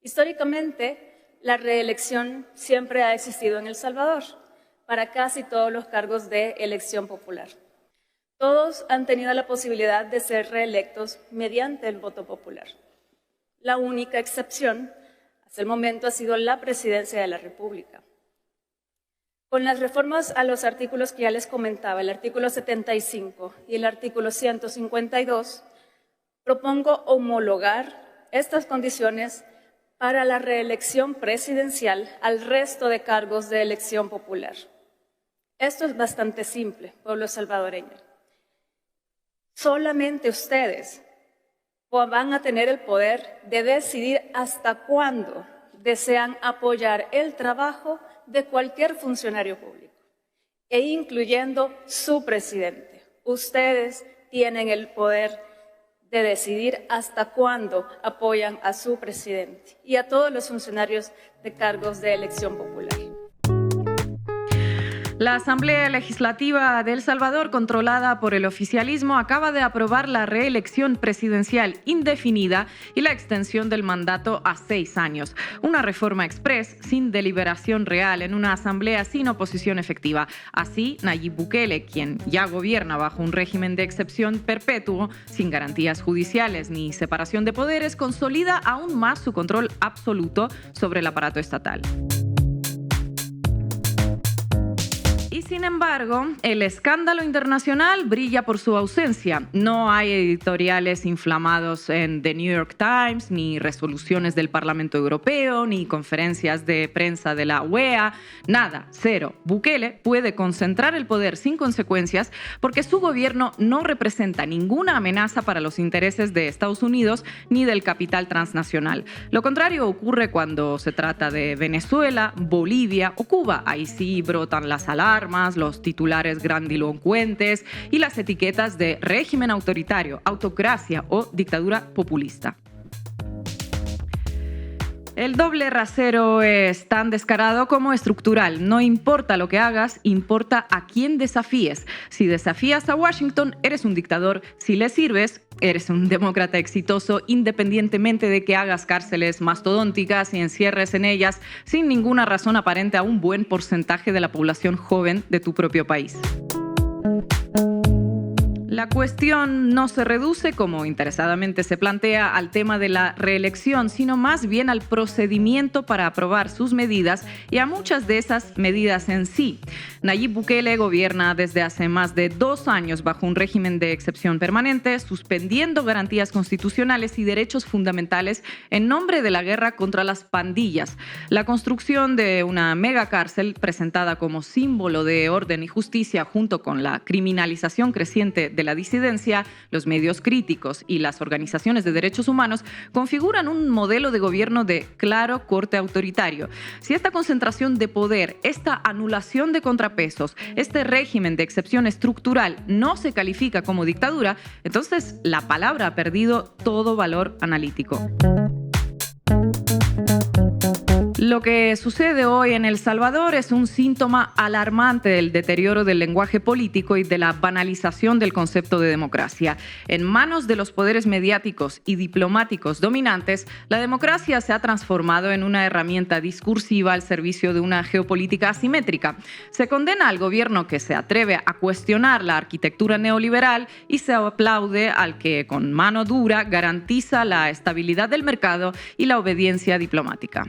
Históricamente, la reelección siempre ha existido en El Salvador para casi todos los cargos de elección popular. Todos han tenido la posibilidad de ser reelectos mediante el voto popular. La única excepción, hasta el momento, ha sido la presidencia de la República. Con las reformas a los artículos que ya les comentaba, el artículo 75 y el artículo 152, propongo homologar estas condiciones para la reelección presidencial al resto de cargos de elección popular. Esto es bastante simple, pueblo salvadoreño. Solamente ustedes van a tener el poder de decidir hasta cuándo desean apoyar el trabajo de cualquier funcionario público, e incluyendo su presidente. Ustedes tienen el poder de decidir hasta cuándo apoyan a su presidente y a todos los funcionarios de cargos de elección popular. La Asamblea Legislativa de El Salvador, controlada por el oficialismo, acaba de aprobar la reelección presidencial indefinida y la extensión del mandato a 6 años. Una reforma express sin deliberación real en una asamblea sin oposición efectiva. Así, Nayib Bukele, quien ya gobierna bajo un régimen de excepción perpetuo, sin garantías judiciales ni separación de poderes, consolida aún más su control absoluto sobre el aparato estatal. Y sin embargo, el escándalo internacional brilla por su ausencia. No hay editoriales inflamados en The New York Times, ni resoluciones del Parlamento Europeo, ni conferencias de prensa de la UEA. Nada, cero. Bukele puede concentrar el poder sin consecuencias porque su gobierno no representa ninguna amenaza para los intereses de Estados Unidos ni del capital transnacional. Lo contrario ocurre cuando se trata de Venezuela, Bolivia o Cuba. Ahí sí brotan las alarmas, los titulares grandilocuentes y las etiquetas de régimen autoritario, autocracia o dictadura populista. El doble rasero es tan descarado como estructural. No importa lo que hagas, importa a quién desafíes. Si desafías a Washington, eres un dictador. Si le sirves, eres un demócrata exitoso, independientemente de que hagas cárceles mastodónticas y encierres en ellas sin ninguna razón aparente a un buen porcentaje de la población joven de tu propio país. La cuestión no se reduce, como interesadamente se plantea, al tema de la reelección, sino más bien al procedimiento para aprobar sus medidas y a muchas de esas medidas en sí. Nayib Bukele gobierna desde hace más de 2 años bajo un régimen de excepción permanente, suspendiendo garantías constitucionales y derechos fundamentales en nombre de la guerra contra las pandillas. La construcción de una megacárcel presentada como símbolo de orden y justicia junto con la criminalización creciente de la disidencia, los medios críticos y las organizaciones de derechos humanos configuran un modelo de gobierno de claro corte autoritario. Si esta concentración de poder, esta anulación de contrapesos, este régimen de excepción estructural no se califica como dictadura, entonces la palabra ha perdido todo valor analítico. Lo que sucede hoy en El Salvador es un síntoma alarmante del deterioro del lenguaje político y de la banalización del concepto de democracia. En manos de los poderes mediáticos y diplomáticos dominantes, la democracia se ha transformado en una herramienta discursiva al servicio de una geopolítica asimétrica. Se condena al gobierno que se atreve a cuestionar la arquitectura neoliberal y se aplaude al que, con mano dura, garantiza la estabilidad del mercado y la obediencia diplomática.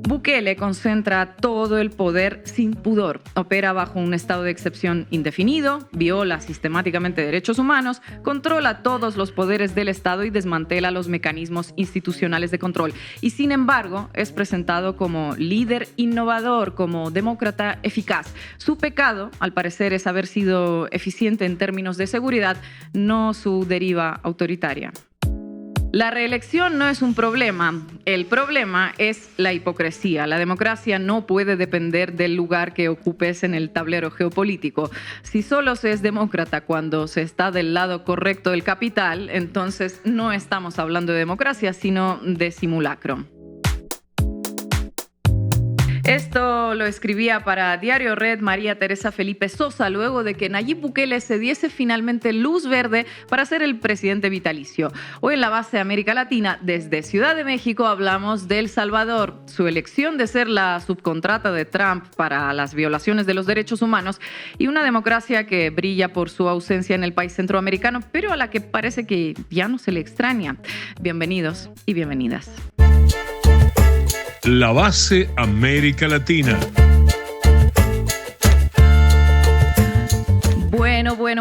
Bukele concentra todo el poder sin pudor, opera bajo un estado de excepción indefinido, viola sistemáticamente derechos humanos, controla todos los poderes del Estado y desmantela los mecanismos institucionales de control. Y sin embargo, es presentado como líder innovador, como demócrata eficaz. Su pecado, al parecer, es haber sido eficiente en términos de seguridad, no su deriva autoritaria. La reelección no es un problema, el problema es la hipocresía. La democracia no puede depender del lugar que ocupes en el tablero geopolítico. Si solo se es demócrata cuando se está del lado correcto del capital, entonces no estamos hablando de democracia, sino de simulacro. Esto lo escribía para Diario Red María Teresa Felipe Sosa luego de que Nayib Bukele se diese finalmente luz verde para ser el presidente vitalicio. Hoy en la base América Latina, desde Ciudad de México, hablamos de El Salvador, su elección de ser la subcontrata de Trump para las violaciones de los derechos humanos y una democracia que brilla por su ausencia en el país centroamericano, pero a la que parece que ya no se le extraña. Bienvenidos y bienvenidas. La base América Latina.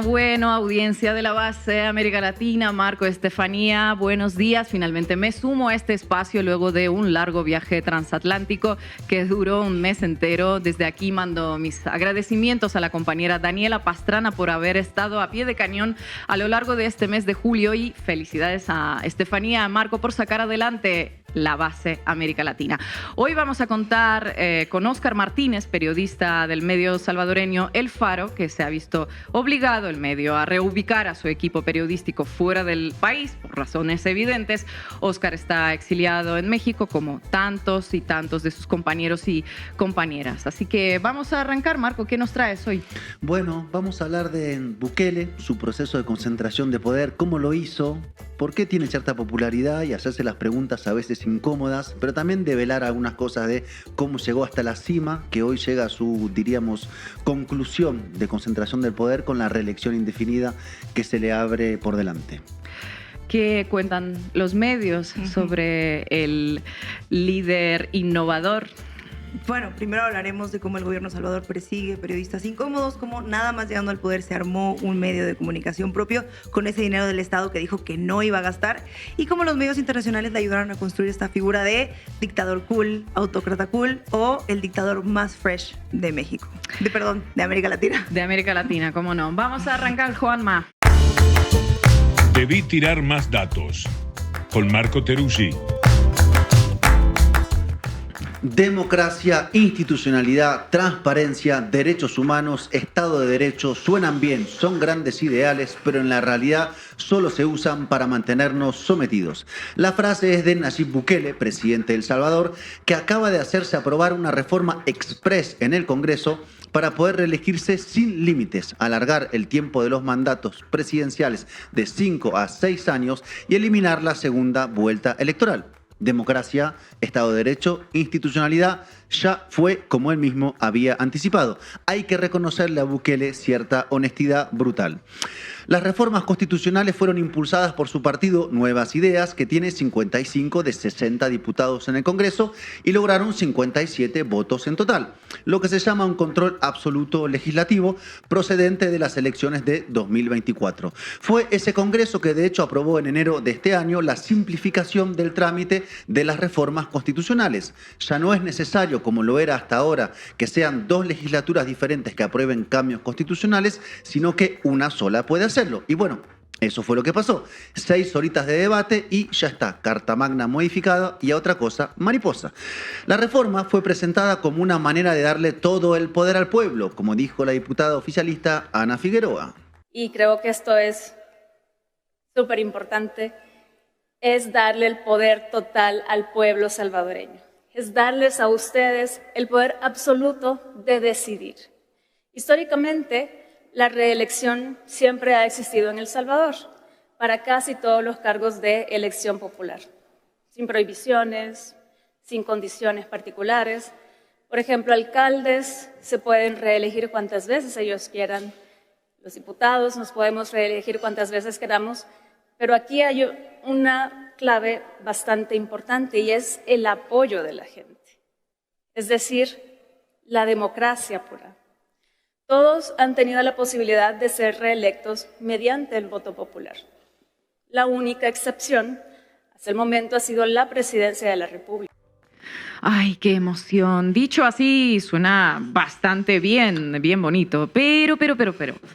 Bueno, audiencia de la base América Latina, Marco, Estefanía, buenos días. Finalmente me sumo a este espacio luego de un largo viaje transatlántico que duró un mes entero. Desde aquí mando mis agradecimientos a la compañera Daniela Pastrana por haber estado a pie de cañón a lo largo de este mes de julio y felicidades a Estefanía, a Marco por sacar adelante la base América Latina. Hoy vamos a contar con Óscar Martínez, periodista del medio salvadoreño El Faro, que se ha visto obligado el medio a reubicar a su equipo periodístico fuera del país por razones evidentes. Óscar está exiliado en México como tantos y tantos de sus compañeros y compañeras. Así que vamos a arrancar. Marco, ¿qué nos traes hoy? Bueno, vamos a hablar de Bukele, su proceso de concentración de poder, cómo lo hizo, por qué tiene cierta popularidad y hacerse las preguntas a veces incómodas, pero también develar algunas cosas de cómo llegó hasta la cima, que hoy llega a su, diríamos, conclusión de concentración del poder con la reelección indefinida que se le abre por delante. ¿Qué cuentan los medios sobre el líder innovador? Bueno, primero hablaremos de cómo el gobierno de Salvador persigue periodistas incómodos, cómo nada más llegando al poder se armó un medio de comunicación propio con ese dinero del Estado que dijo que no iba a gastar y cómo los medios internacionales le ayudaron a construir esta figura de dictador cool, autócrata cool o el dictador más fresh de México. De América Latina. De América Latina, cómo no. Vamos a arrancar, Juanma. Debí tirar más datos. Con Marco Teruggi. Democracia, institucionalidad, transparencia, derechos humanos, Estado de Derecho suenan bien, son grandes ideales, pero en la realidad solo se usan para mantenernos sometidos. La frase es de Nayib Bukele, presidente de El Salvador, que acaba de hacerse aprobar una reforma express en el Congreso para poder reelegirse sin límites, alargar el tiempo de los mandatos presidenciales de 5 a 6 años y eliminar la segunda vuelta electoral. Democracia, Estado de Derecho, institucionalidad, ya fue como él mismo había anticipado. Hay que reconocerle a Bukele cierta honestidad brutal. Las reformas constitucionales fueron impulsadas por su partido Nuevas Ideas, que tiene 55 de 60 diputados en el Congreso y lograron 57 votos en total, lo que se llama un control absoluto legislativo procedente de las elecciones de 2024. Fue ese Congreso que de hecho aprobó en enero de este año la simplificación del trámite de las reformas constitucionales. Ya no es necesario, como lo era hasta ahora, que sean dos legislaturas diferentes que aprueben cambios constitucionales, sino que una sola puede hacerlo. Y bueno, eso fue lo que pasó. 6 horitas de debate y ya está, Carta Magna modificada y a otra cosa, mariposa. La reforma fue presentada como una manera de darle todo el poder al pueblo, como dijo la diputada oficialista Ana Figueroa. Y creo que esto es súper importante, es darle el poder total al pueblo salvadoreño. Es darles a ustedes el poder absoluto de decidir. Históricamente, la reelección siempre ha existido en El Salvador para casi todos los cargos de elección popular, sin prohibiciones, sin condiciones particulares. Por ejemplo, alcaldes se pueden reelegir cuantas veces ellos quieran, los diputados nos podemos reelegir cuantas veces queramos, pero aquí hay una clave bastante importante y es el apoyo de la gente, es decir, la democracia pura. Todos han tenido la posibilidad de ser reelectos mediante el voto popular. La única excepción, hasta el momento, ha sido la presidencia de la República. Ay, qué emoción. Dicho así, suena bastante bien bonito, pero,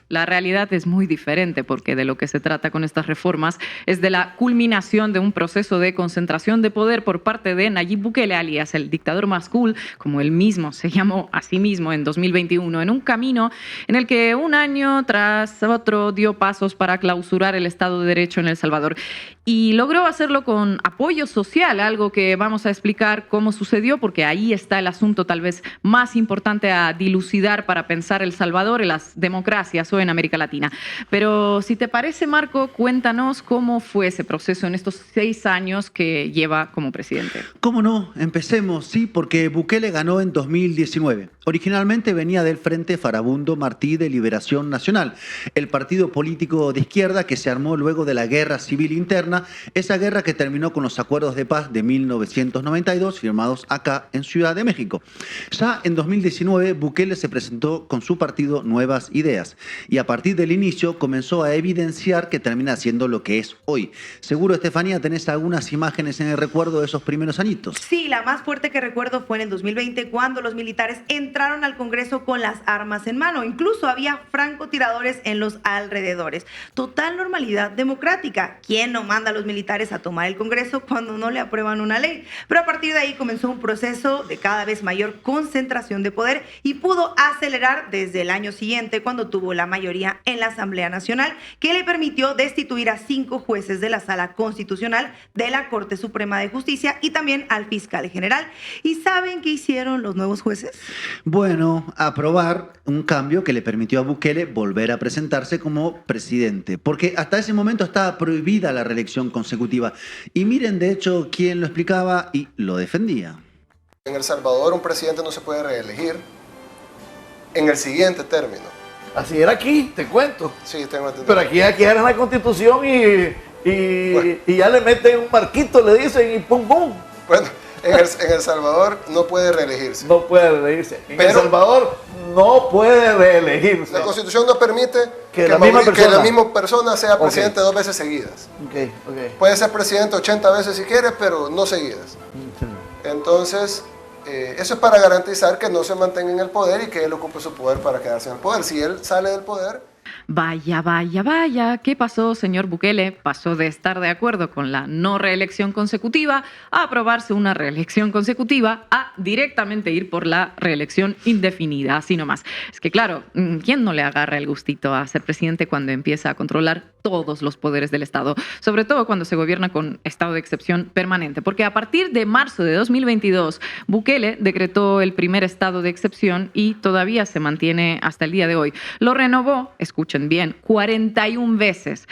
la realidad es muy diferente porque de lo que se trata con estas reformas es de la culminación de un proceso de concentración de poder por parte de Nayib Bukele, alias el dictador más cool, como él mismo se llamó a sí mismo en 2021, en un camino en el que un año tras otro dio pasos para clausurar el Estado de Derecho en El Salvador y logró hacerlo con apoyo social, algo que vamos a explicar cómo sucede sucedió, porque ahí está el asunto tal vez más importante a dilucidar para pensar El Salvador en las democracias o en América Latina. Pero si te parece, Marco, cuéntanos cómo fue ese proceso en estos 6 años que lleva como presidente. ¿Cómo no? Empecemos, sí, porque Bukele ganó en 2019. Originalmente venía del Frente Farabundo Martí de Liberación Nacional, el partido político de izquierda que se armó luego de la guerra civil interna, esa guerra que terminó con los acuerdos de paz de 1992 firmados acá en Ciudad de México. Ya en 2019 Bukele se presentó con su partido Nuevas Ideas y a partir del inicio comenzó a evidenciar que termina siendo lo que es hoy. Seguro, Estefanía, tenés algunas imágenes en el recuerdo de esos primeros añitos. Sí, la más fuerte que recuerdo fue en el 2020 cuando los militares entraron al Congreso con las armas en mano. Incluso había francotiradores en los alrededores. Total normalidad democrática. ¿Quién no manda a los militares a tomar el Congreso cuando no le aprueban una ley? Pero a partir de ahí comenzó un proceso de cada vez mayor concentración de poder y pudo acelerar desde el año siguiente cuando tuvo la mayoría en la Asamblea Nacional, que le permitió destituir a 5 jueces de la Sala Constitucional de la Corte Suprema de Justicia y también al fiscal general. ¿Y saben qué hicieron los nuevos jueces? Bueno, aprobar un cambio que le permitió a Bukele volver a presentarse como presidente, porque hasta ese momento estaba prohibida la reelección consecutiva. Y miren, de hecho, quién lo explicaba y lo defendía. En El Salvador un presidente no se puede reelegir en el siguiente término. Así era aquí, te cuento. Sí, tengo entendido. Pero aquí era la Constitución y ya le meten un marquito, le dicen y pum, pum. Bueno, en El Salvador no puede reelegirse. No puede reelegirse. En Pero El Salvador no puede reelegirse. la Constitución no permite que la misma persona sea presidente 2 veces seguidas. Okay. Puede ser presidente 80 veces si quiere, pero no seguidas. Entonces, eso es para garantizar que no se mantenga en el poder y que él ocupe su poder para quedarse en el poder. Si él sale del poder... Vaya. ¿Qué pasó, señor Bukele? Pasó de estar de acuerdo con la no reelección consecutiva a aprobarse una reelección consecutiva a directamente ir por la reelección indefinida, así nomás. Es que claro, ¿quién no le agarra el gustito a ser presidente cuando empieza a controlar todos los poderes del Estado? Sobre todo cuando se gobierna con estado de excepción permanente. Porque a partir de marzo de 2022, Bukele decretó el primer estado de excepción y todavía se mantiene hasta el día de hoy. Lo renovó, escuchen bien, 41 veces,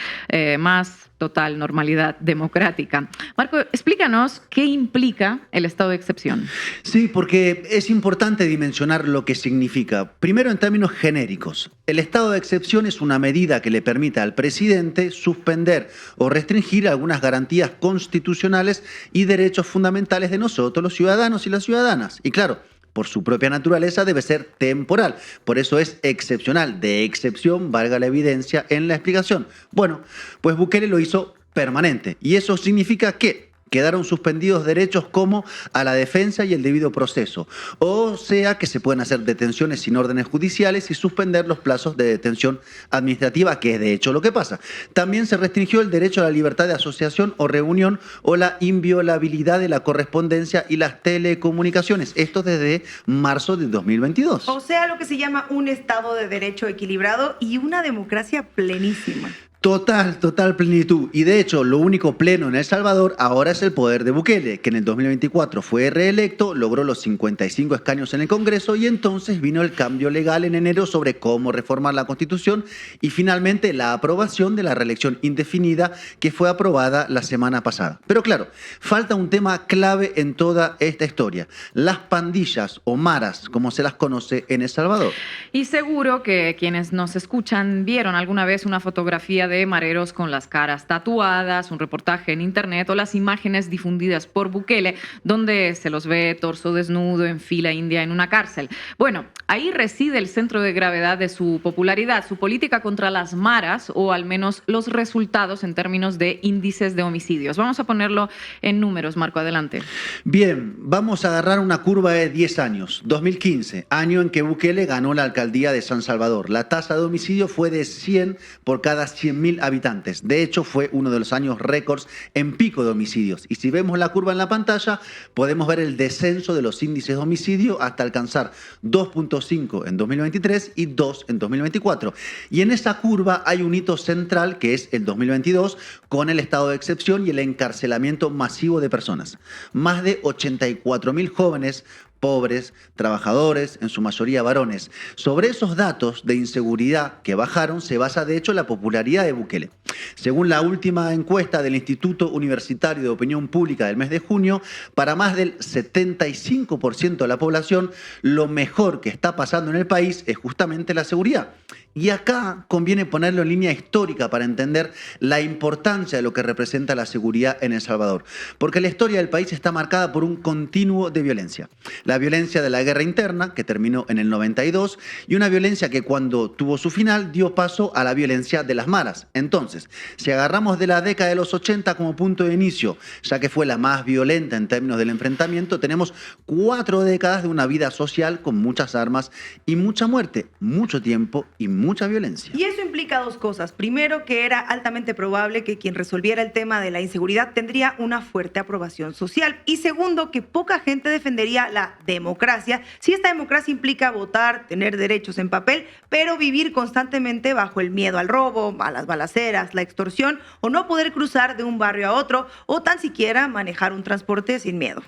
más total normalidad democrática. Marco, explícanos qué implica el estado de excepción. Sí, porque es importante dimensionar lo que significa. Primero, en términos genéricos, el estado de excepción es una medida que le permite al presidente suspender o restringir algunas garantías constitucionales y derechos fundamentales de nosotros, los ciudadanos y las ciudadanas. Y claro, por su propia naturaleza debe ser temporal, por eso es excepcional, de excepción, valga la evidencia en la explicación. Bueno, pues Bukele lo hizo permanente y eso significa que quedaron suspendidos derechos como a la defensa y el debido proceso, o sea que se pueden hacer detenciones sin órdenes judiciales y suspender los plazos de detención administrativa, que es de hecho lo que pasa. También se restringió el derecho a la libertad de asociación o reunión o la inviolabilidad de la correspondencia y las telecomunicaciones, esto desde marzo de 2022. O sea, lo que se llama un Estado de Derecho equilibrado y una democracia plenísima. Total plenitud. Y de hecho, lo único pleno en El Salvador ahora es el poder de Bukele, que en el 2024 fue reelecto, logró los 55 escaños en el Congreso y entonces vino el cambio legal en enero sobre cómo reformar la Constitución y finalmente la aprobación de la reelección indefinida que fue aprobada la semana pasada. Pero claro, falta un tema clave en toda esta historia: las pandillas o maras, como se las conoce en El Salvador. Y seguro que quienes nos escuchan vieron alguna vez una fotografía de mareros con las caras tatuadas, un reportaje en internet o las imágenes difundidas por Bukele donde se los ve torso desnudo en fila india en una cárcel. Bueno, ahí reside el centro de gravedad de su popularidad, su política contra las maras o al menos los resultados en términos de índices de homicidios. Vamos a ponerlo en números, Marco, adelante. Bien, vamos a agarrar una curva de 10 años. 2015, año en que Bukele ganó la alcaldía de San Salvador. La tasa de homicidio fue de 100 por cada 100.000 100.000 habitantes. De hecho, fue uno de los años récords en pico de homicidios. Y si vemos la curva en la pantalla, podemos ver el descenso de los índices de homicidio hasta alcanzar 2.5 en 2023 y 2 en 2024. Y en esa curva hay un hito central que es el 2022 con el estado de excepción y el encarcelamiento masivo de personas. Más de 84.000 jóvenes pobres, trabajadores, en su mayoría varones. Sobre esos datos de inseguridad que bajaron se basa de hecho la popularidad de Bukele. Según la última encuesta del Instituto Universitario de Opinión Pública del mes de junio, para más del 75% de la población, lo mejor que está pasando en el país es justamente la seguridad. Y acá conviene ponerlo en línea histórica para entender la importancia de lo que representa la seguridad en El Salvador. Porque la historia del país está marcada por un continuo de violencia. La violencia de la guerra interna, que terminó en el 92, y una violencia que cuando tuvo su final dio paso a la violencia de las maras. Entonces, si agarramos de la década de los 80 como punto de inicio, ya que fue la más violenta en términos del enfrentamiento, tenemos 4 décadas de una vida social con muchas armas y mucha muerte, mucho tiempo y mucha violencia. Y eso implica dos cosas. Primero, que era altamente probable que quien resolviera el tema de la inseguridad tendría una fuerte aprobación social. Y segundo, que poca gente defendería la democracia si esta democracia implica votar, tener derechos en papel, pero vivir constantemente bajo el miedo al robo, a las balaceras, la extorsión o no poder cruzar de un barrio a otro o tan siquiera manejar un transporte sin miedo.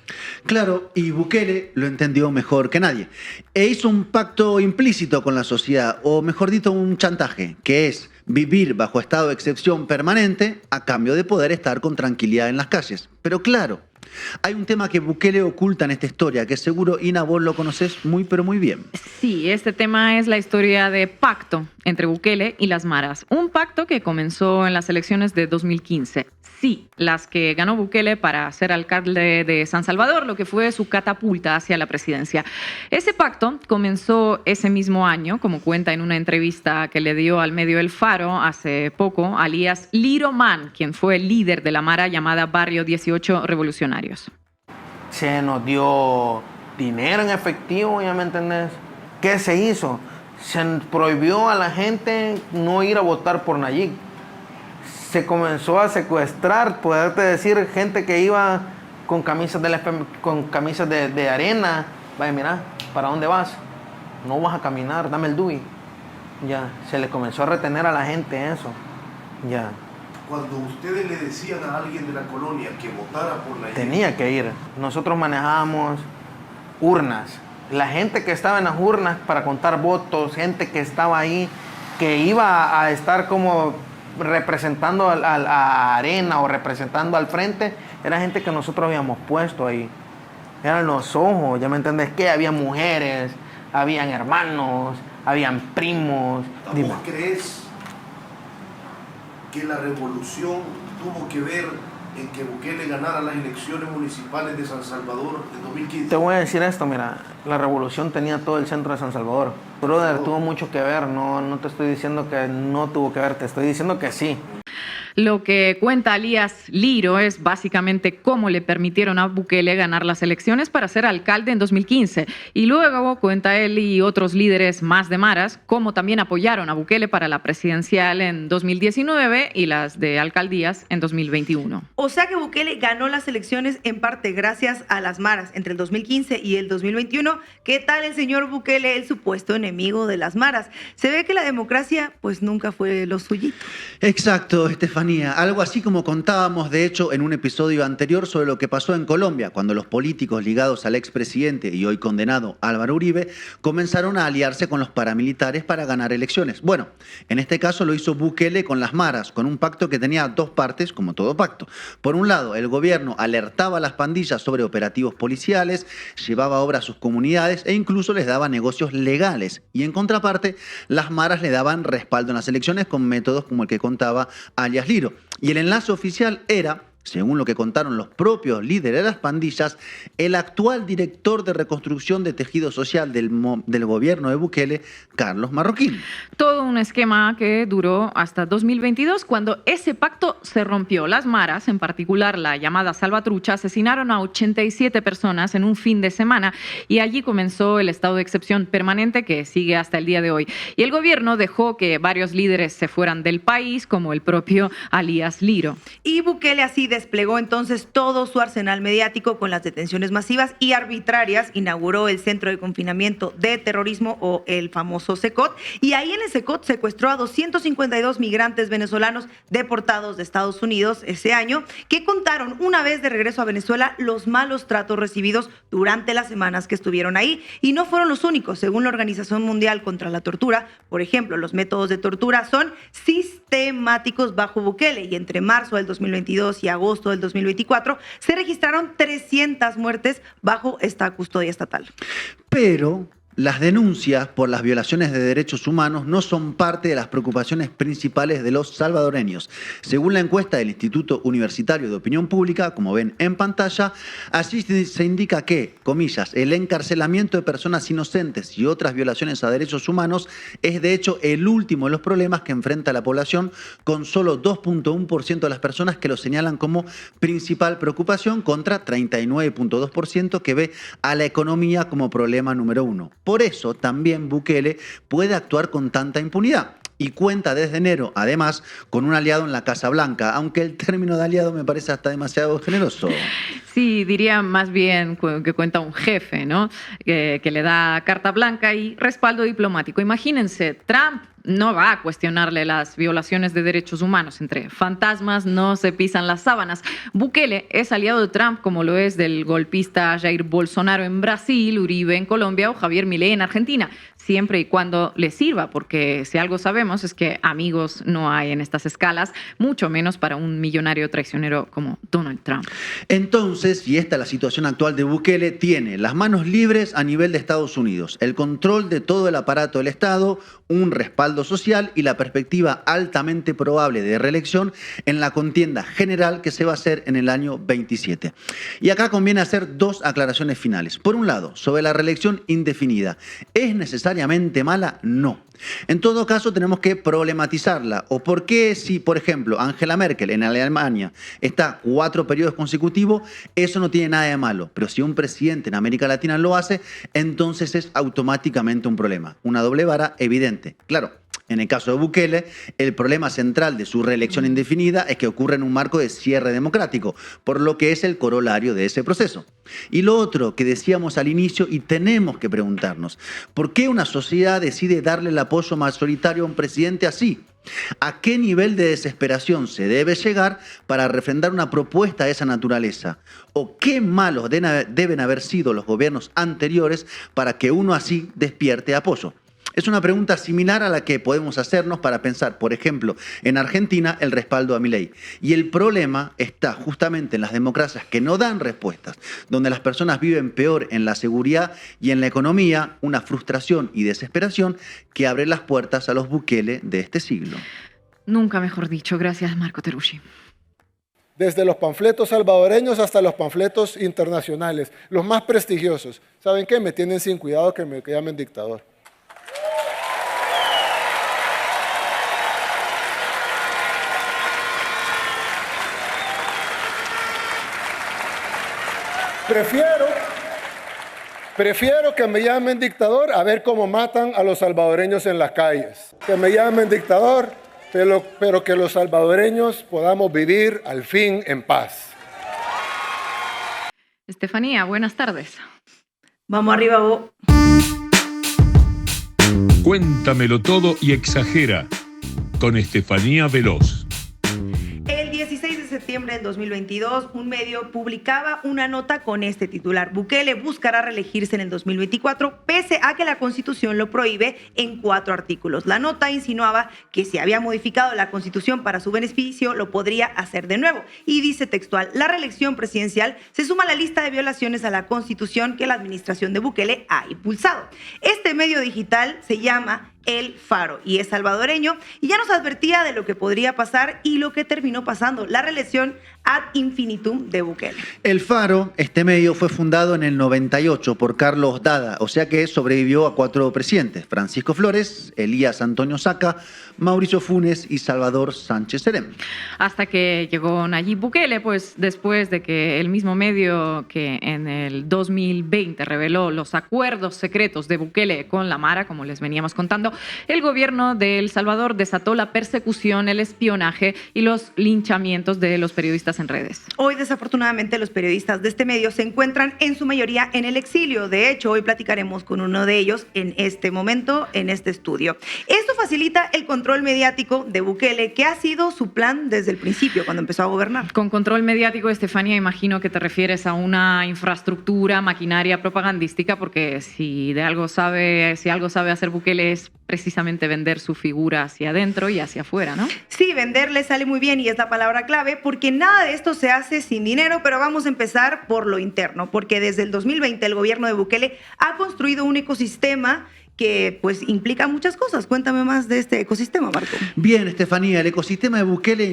Claro, y Bukele lo entendió mejor que nadie. E hizo un pacto implícito con la sociedad, o mejor dicho, un chantaje, que es vivir bajo estado de excepción permanente a cambio de poder estar con tranquilidad en las calles. Pero claro, hay un tema que Bukele oculta en esta historia, que seguro, Ina, vos lo conocés muy, pero muy bien. Sí, este tema es la historia de pacto entre Bukele y las maras. Un pacto que comenzó en las elecciones de 2015. Sí, las que ganó Bukele para ser alcalde de San Salvador, lo que fue su catapulta hacia la presidencia. Ese pacto comenzó ese mismo año, como cuenta en una entrevista que le dio al medio El Faro hace poco, alias Liro Man, quien fue el líder de la mara llamada Barrio 18 Revolucionarios. Se nos dio dinero en efectivo, ¿ya me entendés? ¿Qué se hizo? Se prohibió a la gente no ir a votar por Nayib. Se comenzó a secuestrar, poderte decir, gente que iba con camisas de arena. Vaya, mira, ¿para dónde vas? No vas a caminar, dame el DUI. Ya, se le comenzó a retener a la gente eso. Ya. Cuando ustedes le decían a alguien de la colonia que votara por Nayib, tenía que ir. Nosotros manejábamos urnas. La gente que estaba en las urnas para contar votos, gente que estaba ahí, que iba a estar como representando a Arena o representando al frente, era gente que nosotros habíamos puesto ahí. Eran los ojos, ¿ya me entendés? Que había mujeres, habían hermanos, habían primos. ¿Vos crees que la revolución tuvo que ver en que Bukele ganara las elecciones municipales de San Salvador en 2015? Te voy a decir esto, mira, la revolución tenía todo el centro de San Salvador. Brother, tuvo mucho que ver, no te estoy diciendo que no tuvo que ver, te estoy diciendo que sí. Lo que cuenta alias Liro es básicamente cómo le permitieron a Bukele ganar las elecciones para ser alcalde en 2015. Y luego cuenta él y otros líderes más de maras cómo también apoyaron a Bukele para la presidencial en 2019 y las de alcaldías en 2021. O sea que Bukele ganó las elecciones en parte gracias a las maras entre el 2015 y el 2021. ¿Qué tal el señor Bukele, el supuesto enemigo de las maras? Se ve que la democracia pues nunca fue lo suyito. Exacto, Estefanía. Algo así como contábamos, de hecho, en un episodio anterior sobre lo que pasó en Colombia, cuando los políticos ligados al expresidente y hoy condenado Álvaro Uribe comenzaron a aliarse con los paramilitares para ganar elecciones. Bueno, en este caso lo hizo Bukele con las maras, con un pacto que tenía dos partes, como todo pacto. Por un lado, el gobierno alertaba a las pandillas sobre operativos policiales, llevaba obra a sus comunidades e incluso les daba negocios legales. Y en contraparte, las maras le daban respaldo en las elecciones con métodos como el que contaba alias Liro. Y el enlace oficial era Según lo que contaron los propios líderes de las pandillas, el actual director de reconstrucción de tejido social del gobierno de Bukele, Carlos Marroquín. Todo un esquema que duró hasta 2022, cuando ese pacto se rompió. Las maras, en particular la llamada Salvatrucha, asesinaron a 87 personas en un fin de semana y allí comenzó el estado de excepción permanente que sigue hasta el día de hoy. Y el gobierno dejó que varios líderes se fueran del país, como el propio Alias Liro. Y Bukele así desplegó entonces todo su arsenal mediático con las detenciones masivas y arbitrarias. Inauguró el Centro de Confinamiento de Terrorismo, o el famoso CECOT, y ahí en el CECOT secuestró a 252 migrantes venezolanos deportados de Estados Unidos ese año, que contaron una vez de regreso a Venezuela los malos tratos recibidos durante las semanas que estuvieron ahí. Y no fueron los únicos. Según la Organización Mundial contra la Tortura, por ejemplo, los métodos de tortura son sistemáticos bajo Bukele, y entre marzo del 2022 y agosto del 2024 se registraron 300 muertes bajo esta custodia estatal. Pero las denuncias por las violaciones de derechos humanos no son parte de las preocupaciones principales de los salvadoreños. Según la encuesta del Instituto Universitario de Opinión Pública, como ven en pantalla, allí se indica que, comillas, el encarcelamiento de personas inocentes y otras violaciones a derechos humanos es de hecho el último de los problemas que enfrenta la población, con solo 2.1% de las personas que lo señalan como principal preocupación, contra 39.2% que ve a la economía como problema número uno. Por eso también Bukele puede actuar con tanta impunidad. Y cuenta desde enero, además, con un aliado en la Casa Blanca, aunque el término de aliado me parece hasta demasiado generoso. Sí, diría más bien que cuenta un jefe, ¿no? Que le da carta blanca y respaldo diplomático. Imagínense, Trump no va a cuestionarle las violaciones de derechos humanos. Entre fantasmas no se pisan las sábanas. Bukele es aliado de Trump, como lo es del golpista Jair Bolsonaro en Brasil, Uribe en Colombia o Javier Milei en Argentina, siempre y cuando le sirva, porque si algo sabemos es que amigos no hay en estas escalas, mucho menos para un millonario traicionero como Donald Trump. Entonces, y esta es la situación actual de Bukele, tiene las manos libres a nivel de Estados Unidos, el control de todo el aparato del Estado, un respaldo social y la perspectiva altamente probable de reelección en la contienda general que se va a hacer en el año 27. Y acá conviene hacer dos aclaraciones finales. Por un lado, sobre la reelección indefinida, ¿es necesariamente mala? No. En todo caso, tenemos que problematizarla. ¿O por qué si, por ejemplo, Angela Merkel en Alemania está 4 periodos consecutivos, eso no tiene nada de malo? Pero si un presidente en América Latina lo hace, entonces es automáticamente un problema. Una doble vara evidente. Claro. En el caso de Bukele, el problema central de su reelección indefinida es que ocurre en un marco de cierre democrático, por lo que es el corolario de ese proceso. Y lo otro que decíamos al inicio y tenemos que preguntarnos, ¿por qué una sociedad decide darle el apoyo mayoritario a un presidente así? ¿A qué nivel de desesperación se debe llegar para refrendar una propuesta de esa naturaleza? ¿O qué malos deben haber sido los gobiernos anteriores para que uno así despierte apoyo? Es una pregunta similar a la que podemos hacernos para pensar, por ejemplo, en Argentina, el respaldo a Milei. Y el problema está justamente en las democracias que no dan respuestas, donde las personas viven peor en la seguridad y en la economía, una frustración y desesperación que abre las puertas a los Bukele de este siglo. Nunca mejor dicho. Gracias, Marco Teruggi. Desde los panfletos salvadoreños hasta los panfletos internacionales, los más prestigiosos. ¿Saben qué? Me tienen sin cuidado que me llamen dictador. Prefiero que me llamen dictador a ver cómo matan a los salvadoreños en las calles. Que me llamen dictador, pero que los salvadoreños podamos vivir al fin en paz. Estefanía, buenas tardes. Vamos arriba, vos. Cuéntamelo todo y exagera con Estefanía Veloz. El 16 de septiembre del 2022, un medio publicaba una nota con este titular: Bukele buscará reelegirse en el 2024, pese a que la Constitución lo prohíbe en 4 artículos. La nota insinuaba que si había modificado la Constitución para su beneficio, lo podría hacer de nuevo. Y dice textual: la reelección presidencial se suma a la lista de violaciones a la Constitución que la administración de Bukele ha impulsado. Este medio digital se llama El Faro, y es salvadoreño, y ya nos advertía de lo que podría pasar y lo que terminó pasando, la reelección ad infinitum de Bukele. El Faro, este medio, fue fundado en el 98 por Carlos Dada, o sea que sobrevivió a 4 presidentes: Francisco Flores, Elías Antonio Saca, Mauricio Funes y Salvador Sánchez Serén. Hasta que llegó Nayib Bukele, pues después de que el mismo medio que en el 2020 reveló los acuerdos secretos de Bukele con la Mara, como les veníamos contando, el gobierno de El Salvador desató la persecución, el espionaje y los linchamientos de los periodistas en redes. Hoy, desafortunadamente, los periodistas de este medio se encuentran en su mayoría en el exilio. De hecho, hoy platicaremos con uno de ellos en este momento, en este estudio. Esto facilita el control mediático de Bukele, que ha sido su plan desde el principio, cuando empezó a gobernar. Con control mediático, Estefanía, imagino que te refieres a una infraestructura, maquinaria propagandística, porque si algo sabe hacer Bukele es precisamente vender su figura hacia adentro y hacia afuera, ¿no? Sí, vender le sale muy bien y es la palabra clave, porque nada de esto se hace sin dinero, pero vamos a empezar por lo interno, porque desde el 2020 el gobierno de Bukele ha construido un ecosistema que pues implica muchas cosas. Cuéntame más de este ecosistema, Marco. Bien, Estefanía, el ecosistema de Bukele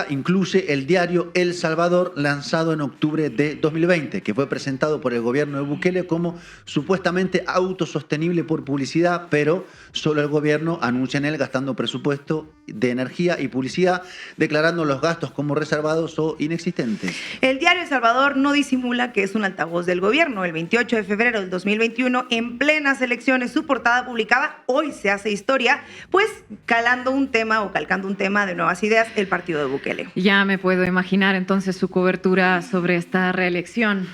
incluye el diario El Salvador, lanzado en octubre de 2020, que fue presentado por el gobierno de Bukele como supuestamente autosostenible por publicidad, pero solo el gobierno anuncia en él gastando presupuesto de energía y publicidad, declarando los gastos como reservados o inexistentes. El diario El Salvador no disimula que es un altavoz del gobierno. El 28 de febrero del 2021, en plenas elecciones, su portada publicaba "Hoy se hace historia", pues calcando un tema de Nuevas Ideas, el partido de Bukele. Ya me puedo imaginar entonces su cobertura sobre esta reelección.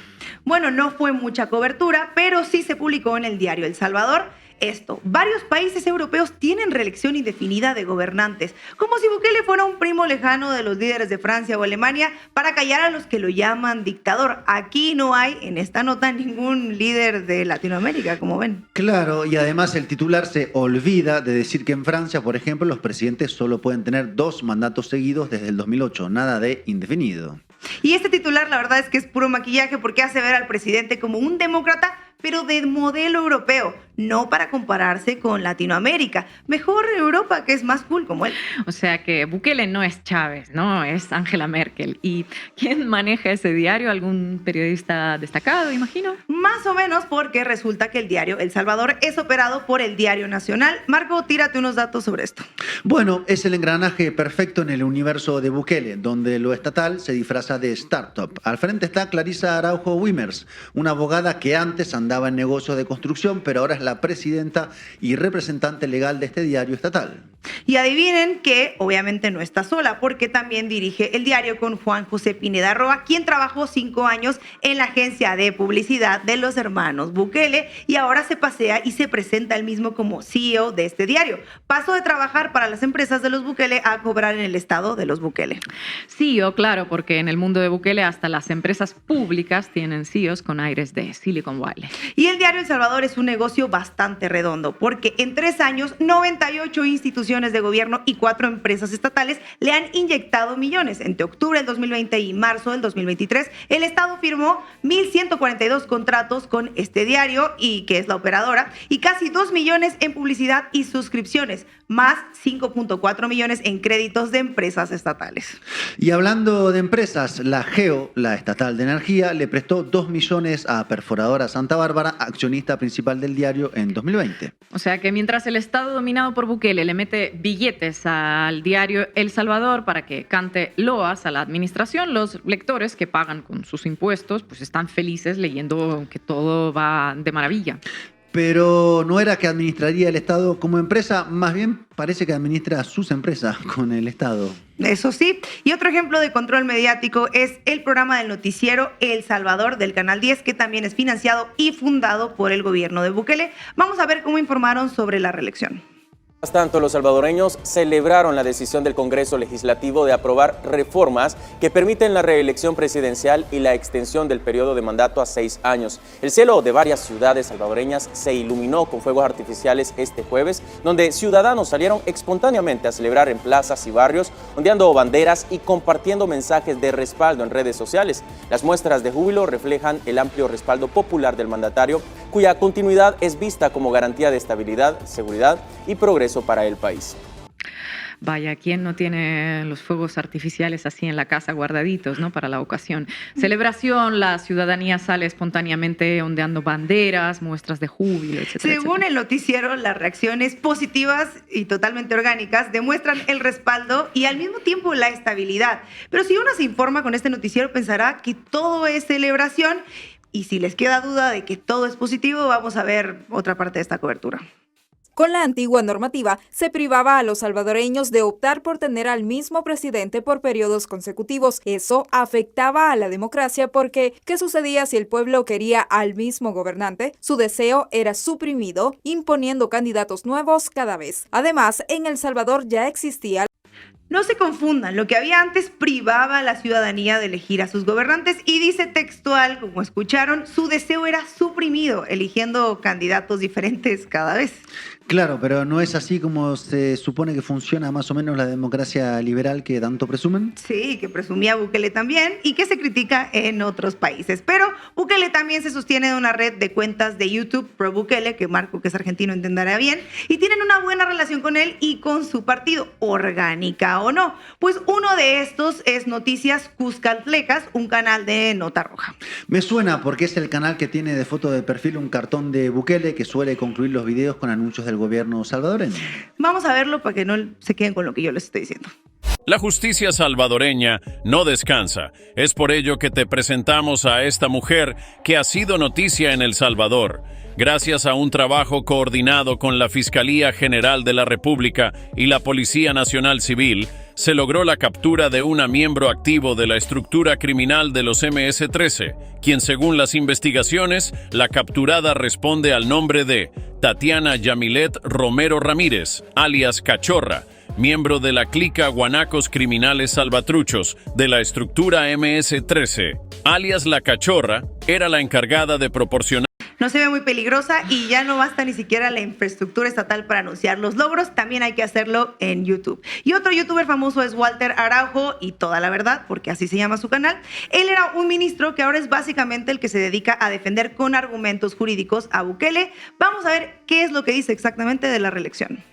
Bueno, no fue mucha cobertura, pero sí se publicó en el diario El Salvador esto: varios países europeos tienen reelección indefinida de gobernantes, como si Bukele fuera un primo lejano de los líderes de Francia o Alemania, para callar a los que lo llaman dictador. Aquí no hay, en esta nota, ningún líder de Latinoamérica, como ven. Claro, y además el titular se olvida de decir que en Francia, por ejemplo, los presidentes solo pueden tener 2 mandatos seguidos desde el 2008, nada de indefinido. Y este titular, la verdad es que es puro maquillaje, porque hace ver al presidente como un demócrata, pero de modelo europeo, no para compararse con Latinoamérica. Mejor Europa, que es más cool como él. O sea que Bukele no es Chávez, ¿no? Es Angela Merkel. ¿Y quién maneja ese diario? ¿Algún periodista destacado, imagino? Más o menos, porque resulta que el diario El Salvador es operado por el Diario Nacional. Marco, tírate unos datos sobre esto. Bueno, es el engranaje perfecto en el universo de Bukele, donde lo estatal se disfraza de startup. Al frente está Clarisa Araujo Wimmers, una abogada que antes andaba en negocios de construcción, pero ahora es la presidenta y representante legal de este diario estatal. Y adivinen que obviamente no está sola, porque también dirige el diario con Juan José Pineda Roa, quien trabajó 5 años en la agencia de publicidad de los hermanos Bukele y ahora se pasea y se presenta él mismo como CEO de este diario. Pasó de trabajar para las empresas de los Bukele a cobrar en el estado de los Bukele. CEO, claro, porque en el mundo de Bukele hasta las empresas públicas tienen CEOs con aires de Silicon Valley. Y el diario El Salvador es un negocio bastante redondo, porque en 3 años, 98 instituciones de gobierno y 4 empresas estatales le han inyectado millones. Entre octubre del 2020 y marzo del 2023, el Estado firmó 1.142 contratos con este diario, y que es la operadora, y casi 2 millones en publicidad y suscripciones, más 5.4 millones en créditos de empresas estatales. Y hablando de empresas, la GEO, la estatal de energía, le prestó 2 millones a Perforadora Santa Bárbara, accionista principal del diario, en 2020. O sea que mientras el Estado dominado por Bukele le mete billetes al diario El Salvador para que cante loas a la administración, los lectores que pagan con sus impuestos pues están felices leyendo que todo va de maravilla. Pero no era que administraría el Estado como empresa, más bien parece que administra sus empresas con el Estado. Eso sí. Y otro ejemplo de control mediático es el programa del noticiero El Salvador del Canal 10, que también es financiado y fundado por el gobierno de Bukele. Vamos a ver cómo informaron sobre la reelección. Mientras tanto, los salvadoreños celebraron la decisión del Congreso Legislativo de aprobar reformas que permiten la reelección presidencial y la extensión del periodo de mandato a 6 años. El cielo de varias ciudades salvadoreñas se iluminó con fuegos artificiales este jueves, donde ciudadanos salieron espontáneamente a celebrar en plazas y barrios, ondeando banderas y compartiendo mensajes de respaldo en redes sociales. Las muestras de júbilo reflejan el amplio respaldo popular del mandatario, cuya continuidad es vista como garantía de estabilidad, seguridad y progreso para el país. Vaya, ¿quién no tiene los fuegos artificiales así en la casa guardaditos, ¿no? Para la ocasión. Celebración, la ciudadanía sale espontáneamente ondeando banderas, muestras de júbilo, etcétera. Según el noticiero, las reacciones positivas y totalmente orgánicas demuestran el respaldo y al mismo tiempo la estabilidad. Pero si uno se informa con este noticiero, pensará que todo es celebración. Y si les queda duda de que todo es positivo, vamos a ver otra parte de esta cobertura. Con la antigua normativa, se privaba a los salvadoreños de optar por tener al mismo presidente por periodos consecutivos. Eso afectaba a la democracia porque, ¿qué sucedía si el pueblo quería al mismo gobernante? Su deseo era suprimido, imponiendo candidatos nuevos cada vez. Además, en El Salvador ya existía. No se confundan, lo que había antes privaba a la ciudadanía de elegir a sus gobernantes y dice textual, como escucharon, su deseo era suprimido, eligiendo candidatos diferentes cada vez. Claro, pero no es así como se supone que funciona más o menos la democracia liberal que tanto presumen. Sí, que presumía Bukele también y que se critica en otros países. Pero Bukele también se sostiene de una red de cuentas de YouTube pro Bukele, que Marco, que es argentino, entenderá bien, y tienen una buena relación con él y con su partido, orgánica o no. Pues uno de estos es Noticias Cuscatlecas, un canal de Nota Roja. Me suena porque es el canal que tiene de foto de perfil un cartón de Bukele que suele concluir los videos con anuncios del gobierno salvadoreño. Vamos a verlo para que no se queden con lo que yo les estoy diciendo. La justicia salvadoreña no descansa. Es por ello que te presentamos a esta mujer que ha sido noticia en El Salvador. Gracias a un trabajo coordinado con la Fiscalía General de la República y la Policía Nacional Civil, se logró la captura de una miembro activo de la estructura criminal de los MS-13, quien, según las investigaciones, la capturada responde al nombre de Tatiana Yamilet Romero Ramírez, alias Cachorra, miembro de la clica Guanacos Criminales Salvatruchos de la estructura MS-13. Alias La Cachorra era la encargada de proporcionar. No se ve muy peligrosa y ya no basta ni siquiera la infraestructura estatal para anunciar los logros, también hay que hacerlo en YouTube. Y otro youtuber famoso es Walter Araujo, y Toda la Verdad, porque así se llama su canal. Él era un ministro que ahora es básicamente el que se dedica a defender con argumentos jurídicos a Bukele. Vamos a ver qué es lo que dice exactamente de la reelección.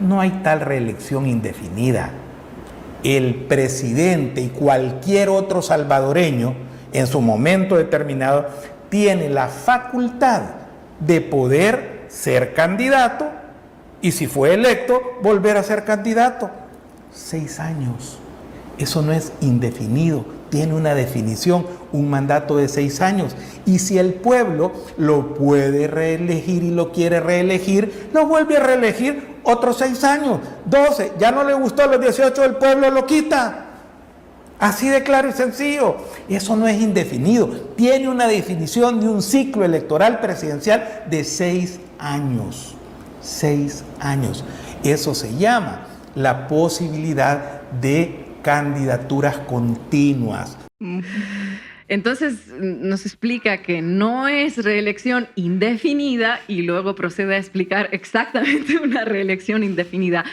No hay tal reelección indefinida. El presidente y cualquier otro salvadoreño, en su momento determinado, tiene la facultad de poder ser candidato y, si fue electo, volver a ser candidato. 6 años. Eso no es indefinido, tiene una definición, un mandato de 6 años. Y si el pueblo lo puede reelegir y lo quiere reelegir, lo vuelve a reelegir otros 6 años, 12. Ya no le gustó a los 18, el pueblo lo quita. Así de claro y sencillo. Eso no es indefinido. Tiene una definición de un ciclo electoral presidencial de 6 años. 6 años. Eso se llama la posibilidad de candidaturas continuas. Entonces nos explica que no es reelección indefinida y luego procede a explicar exactamente una reelección indefinida.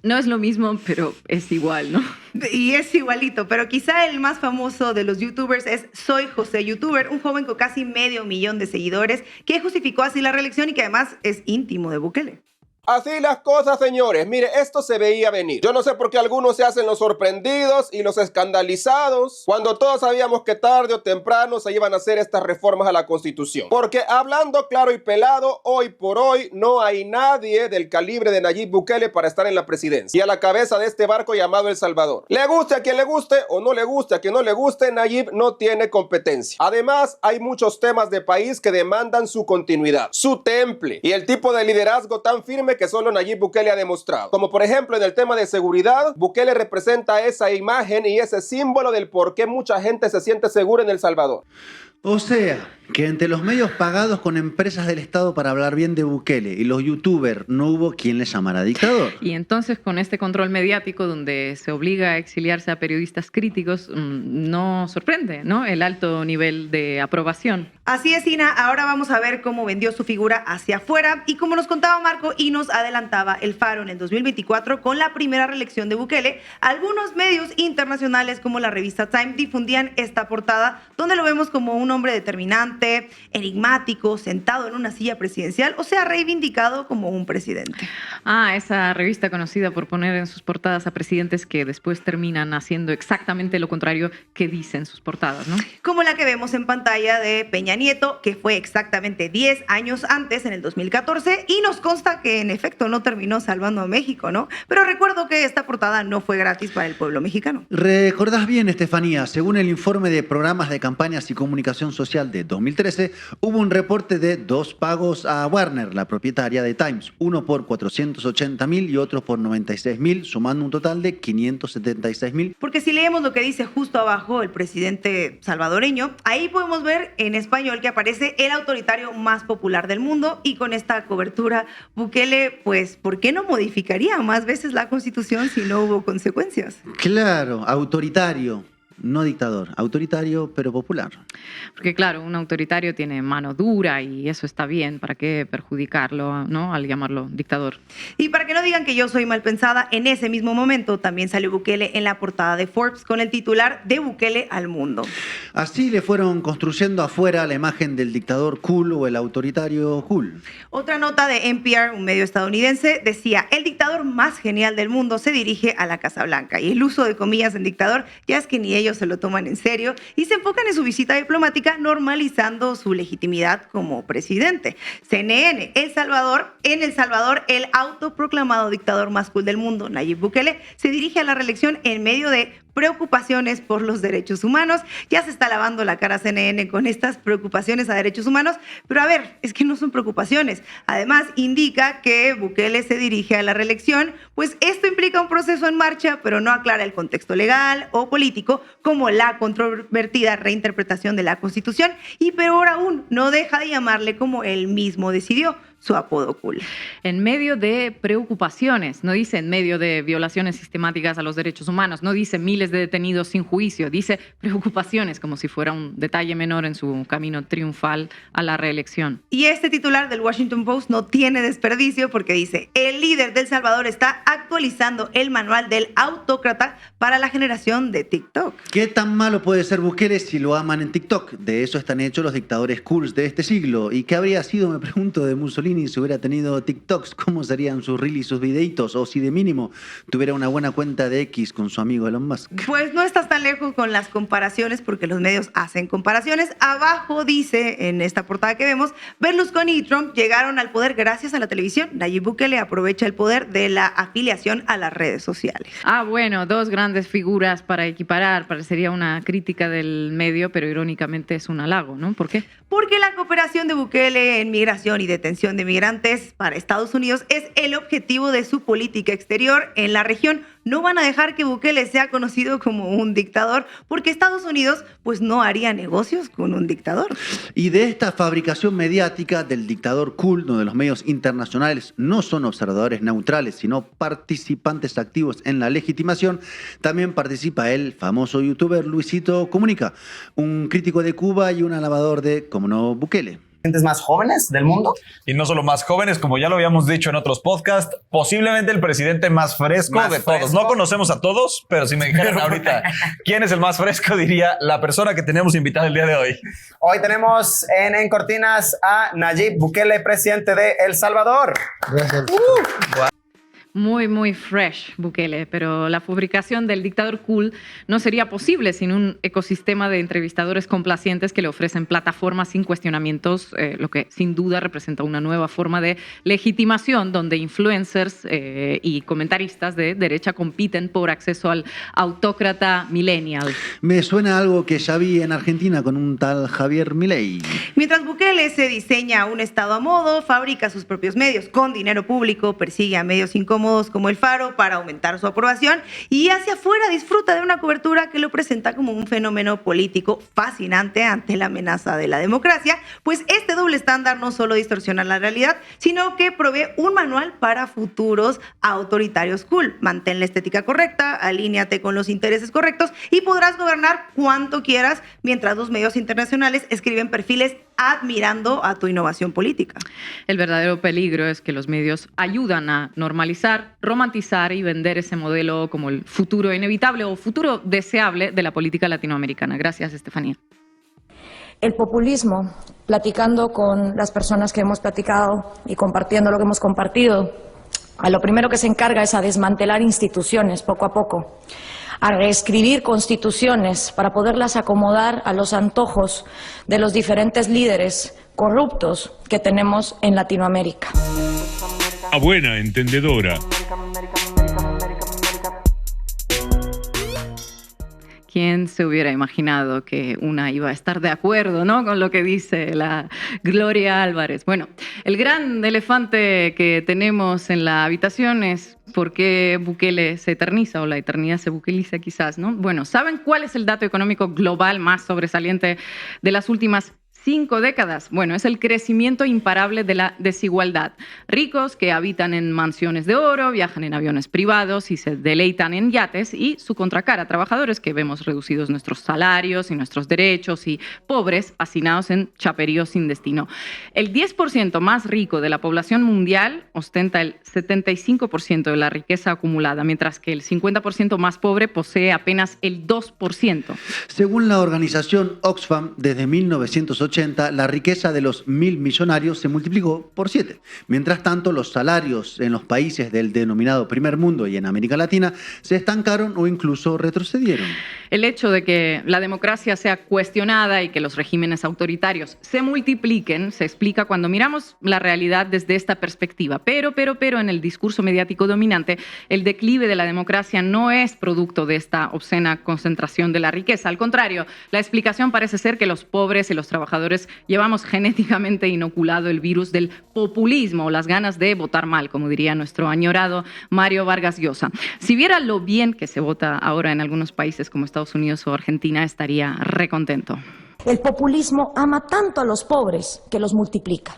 No es lo mismo, pero es igual, ¿no? Y es igualito, pero quizá el más famoso de los youtubers es Soy José Youtuber, un joven con casi 500,000 de seguidores que justificó así la reelección y que además es íntimo de Bukele. Así las cosas, señores. Mire, esto se veía venir. Yo no sé por qué algunos se hacen los sorprendidos y los escandalizados cuando todos sabíamos que tarde o temprano se iban a hacer estas reformas a la Constitución. Porque hablando claro y pelado, hoy por hoy no hay nadie del calibre de Nayib Bukele para estar en la presidencia y a la cabeza de este barco llamado El Salvador. Le guste a quien le guste o no le guste a quien no le guste, Nayib no tiene competencia. Además, hay muchos temas de país que demandan su continuidad, su temple y el tipo de liderazgo tan firme que solo Nayib Bukele ha demostrado. Como por ejemplo en el tema de seguridad, Bukele representa esa imagen y ese símbolo del por qué mucha gente se siente segura en El Salvador. O sea, que entre los medios pagados con empresas del Estado para hablar bien de Bukele y los youtubers no hubo quien le llamara dictador. Y entonces con este control mediático donde se obliga a exiliarse a periodistas críticos, no sorprende, ¿no?, el alto nivel de aprobación. Así es, Ina. Ahora vamos a ver cómo vendió su figura hacia afuera y como nos contaba Marco y nos adelantaba El Faro en el 2024 con la primera reelección de Bukele, algunos medios internacionales como la revista Time difundían esta portada donde lo vemos como un hombre determinante, enigmático, sentado en una silla presidencial, o sea, reivindicado como un presidente. Ah, esa revista conocida por poner en sus portadas a presidentes que después terminan haciendo exactamente lo contrario que dicen sus portadas, ¿no? Como la que vemos en pantalla de Peña Nieto, que fue exactamente 10 años antes, en el 2014, y nos consta que en efecto no terminó salvando a México, ¿no? Pero recuerdo que esta portada no fue gratis para el pueblo mexicano. Recordás bien, Estefanía, según el informe de programas de campañas y comunicación social de 2013, hubo un reporte de 2 pagos a Warner, la propietaria de Times, uno por 480.000 y otro por 96.000, sumando un total de 576.000. Porque si leemos lo que dice justo abajo el presidente salvadoreño, ahí podemos ver en español que aparece el autoritario más popular del mundo, y con esta cobertura Bukele, pues, ¿por qué no modificaría más veces la Constitución si no hubo consecuencias? Claro, autoritario. No dictador, autoritario pero popular. Porque claro, un autoritario tiene mano dura y eso está bien, ¿para qué perjudicarlo, ¿no?, al llamarlo dictador? Y para que no digan que yo soy mal pensada, en ese mismo momento también salió Bukele en la portada de Forbes con el titular de Bukele al mundo. Así le fueron construyendo afuera la imagen del dictador cool o el autoritario cool. Otra nota de NPR, un medio estadounidense, decía: el dictador más genial del mundo se dirige a la Casa Blanca. Y el uso de comillas en dictador ya es que ni ellos se lo toman en serio y se enfocan en su visita diplomática, normalizando su legitimidad como presidente. CNN, en El Salvador, el autoproclamado dictador más cool del mundo, Nayib Bukele, se dirige a la reelección en medio de preocupaciones por los derechos humanos. Ya se está lavando la cara CNN con estas preocupaciones a derechos humanos, pero a ver, es que no son preocupaciones. Además, indica que Bukele se dirige a la reelección, pues esto implica un proceso en marcha, pero no aclara el contexto legal o político, como la controvertida reinterpretación de la Constitución, y peor aún, no deja de llamarle como él mismo decidió, su apodo cool. En medio de preocupaciones, no dice en medio de violaciones sistemáticas a los derechos humanos, no dice miles de detenidos sin juicio, dice preocupaciones, como si fuera un detalle menor en su camino triunfal a la reelección. Y este titular del Washington Post no tiene desperdicio porque dice: el líder de El Salvador está actualizando el manual del autócrata para la generación de TikTok. ¿Qué tan malo puede ser Bukele si lo aman en TikTok? De eso están hechos los dictadores cools de este siglo. ¿Y qué habría sido, me pregunto, de Mussolini si hubiera tenido TikToks? ¿Cómo serían sus reels y sus videitos? O si de mínimo tuviera una buena cuenta de X con su amigo Elon Musk. Pues no estás tan lejos con las comparaciones, porque los medios hacen comparaciones. Abajo dice, en esta portada que vemos, Berlusconi y Trump llegaron al poder gracias a la televisión. Nayib Bukele aprovecha el poder de la afiliación a las redes sociales. Ah, bueno, 2 grandes figuras para equiparar. Parecería una crítica del medio, pero irónicamente es un halago, ¿no? ¿Por qué? Porque la cooperación de Bukele en migración y detención de migrantes para Estados Unidos es el objetivo de su política exterior en la región. No van a dejar que Bukele sea conocido como un dictador, porque Estados Unidos pues no haría negocios con un dictador. Y de esta fabricación mediática del dictador cool, donde los medios internacionales no son observadores neutrales, sino participantes activos en la legitimación, también participa el famoso youtuber Luisito Comunica, un crítico de Cuba y un alabador de, como no, Bukele. Más jóvenes del mundo. Y no solo más jóvenes, como ya lo habíamos dicho en otros podcasts, posiblemente el presidente más fresco de todos. No conocemos a todos, pero si me dijeran ahorita quién es el más fresco, diría la persona que tenemos invitada el día de hoy. Hoy tenemos en Cortinas a Nayib Bukele, presidente de El Salvador. Muy, muy fresh Bukele, pero la fabricación del dictador cool no sería posible sin un ecosistema de entrevistadores complacientes que le ofrecen plataformas sin cuestionamientos, lo que sin duda representa una nueva forma de legitimación donde influencers y comentaristas de derecha compiten por acceso al autócrata millennial. Me suena algo que ya vi en Argentina con un tal Javier Milei. Mientras Bukele se diseña un estado a modo, fabrica sus propios medios con dinero público, persigue a medios incómodos incómodos como El Faro para aumentar su aprobación, y hacia afuera disfruta de una cobertura que lo presenta como un fenómeno político fascinante ante la amenaza de la democracia, pues este doble estándar no solo distorsiona la realidad, sino que provee un manual para futuros autoritarios cool. Mantén la estética correcta, alíñate con los intereses correctos y podrás gobernar cuanto quieras, mientras los medios internacionales escriben perfiles admirando a tu innovación política. El verdadero peligro es que los medios ayudan a normalizar, romantizar y vender ese modelo como el futuro inevitable o futuro deseable de la política latinoamericana. Gracias, Estefanía. El populismo, platicando con las personas que hemos platicado y compartiendo lo que hemos compartido, a lo primero que se encarga es a desmantelar instituciones poco a poco, a reescribir constituciones para poderlas acomodar a los antojos de los diferentes líderes corruptos que tenemos en Latinoamérica. A buena entendedora. ¿Quién se hubiera imaginado que una iba a estar de acuerdo, ¿no?, con lo que dice la Gloria Álvarez? Bueno, el gran elefante que tenemos en la habitación es por qué Bukele se eterniza o la eternidad se bukeliza quizás, ¿no? Bueno, ¿saben cuál es el dato económico global más sobresaliente de las últimas 5 décadas? Bueno, es el crecimiento imparable de la desigualdad. Ricos que habitan en mansiones de oro, viajan en aviones privados y se deleitan en yates, y su contracara, trabajadores que vemos reducidos nuestros salarios y nuestros derechos, y pobres hacinados en chaperíos sin destino. El 10% más rico de la población mundial ostenta el 75% de la riqueza acumulada, mientras que el 50% más pobre posee apenas el 2%. Según la organización Oxfam, desde 1980, la riqueza de los 1.000 millonarios se multiplicó por 7. Mientras tanto, los salarios en los países del denominado primer mundo y en América Latina se estancaron o incluso retrocedieron. El hecho de que la democracia sea cuestionada y que los regímenes autoritarios se multipliquen se explica cuando miramos la realidad desde esta perspectiva. Pero en el discurso mediático dominante, el declive de la democracia no es producto de esta obscena concentración de la riqueza. Al contrario, la explicación parece ser que los pobres y los trabajadores llevamos genéticamente inoculado el virus del populismo o las ganas de votar mal, como diría nuestro añorado Mario Vargas Llosa. Si viera lo bien que se vota ahora en algunos países como Estados Unidos o Argentina, estaría recontento. El populismo ama tanto a los pobres que los multiplica.